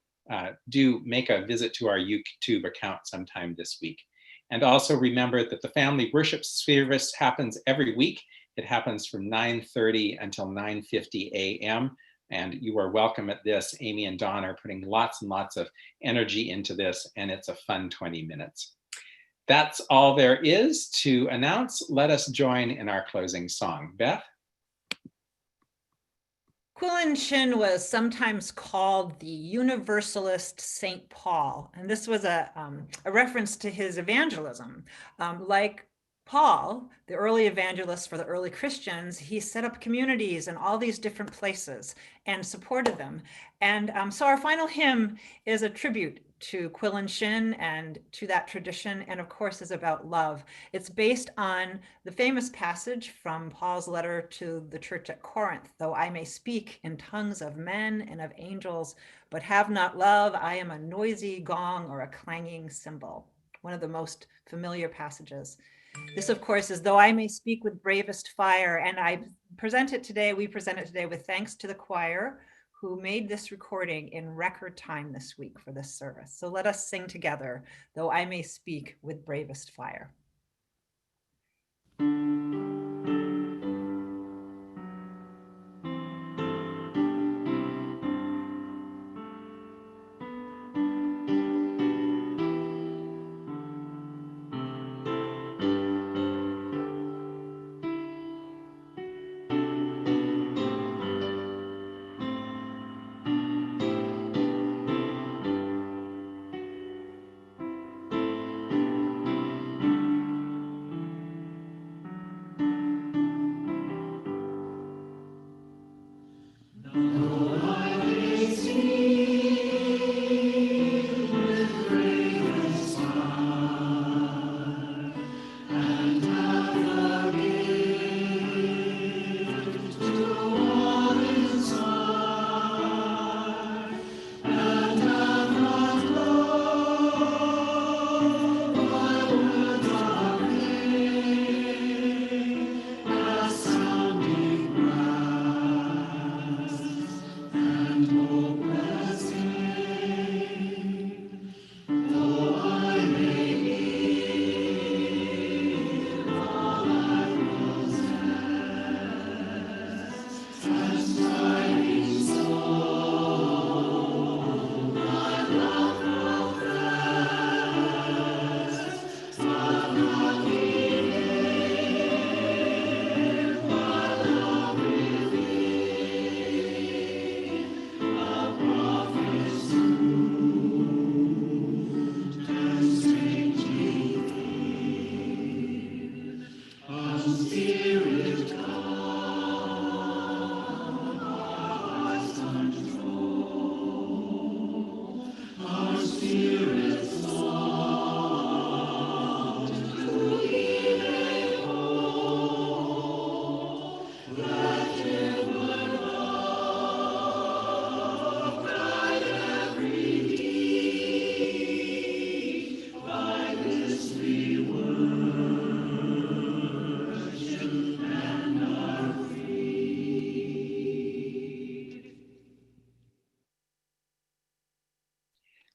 do make a visit to our YouTube account sometime this week. And also remember that the family worship service happens every week. It happens from 9:30 until 9:50 a.m. And you are welcome at this. Amy and Don are putting lots and lots of energy into this, and it's a fun 20 minutes. That's all there is to announce. Let us join in our closing song. Beth? Quillen Shin was sometimes called the Universalist St. Paul, and this was a reference to his evangelism. Like Paul, the early evangelist for the early Christians, he set up communities in all these different places and supported them. And so our final hymn is a tribute to Quillen Shin and to that tradition, and of course is about love. It's based on the famous passage from Paul's letter to the church at Corinth: though I may speak in tongues of men and of angels, but have not love, I am a noisy gong or a clanging cymbal. One of the most familiar passages. This, of course, is though I may speak with bravest fire, and we present it today with thanks to the choir who made this recording in record time this week for this service. So let us sing together, though I may speak with bravest fire.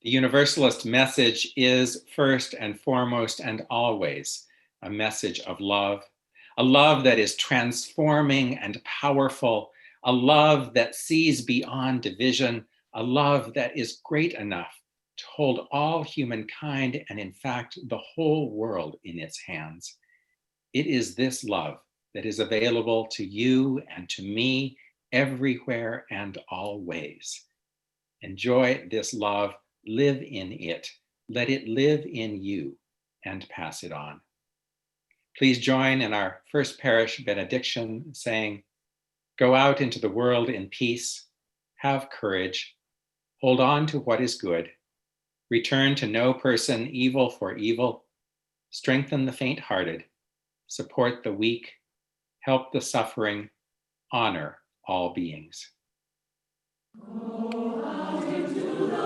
The Universalist message is first and foremost and always a message of love, a love that is transforming and powerful, a love that sees beyond division, a love that is great enough to hold all humankind and, in fact, the whole world in its hands. It is this love that is available to you and to me everywhere and always. Enjoy this love, live in it, let it live in you, and pass it on. Please join in our First Parish benediction saying, "Go out into the world in peace, have courage, hold on to what is good, return to no person evil for evil, strengthen the faint-hearted, support the weak, help the suffering, honor all beings." What is good?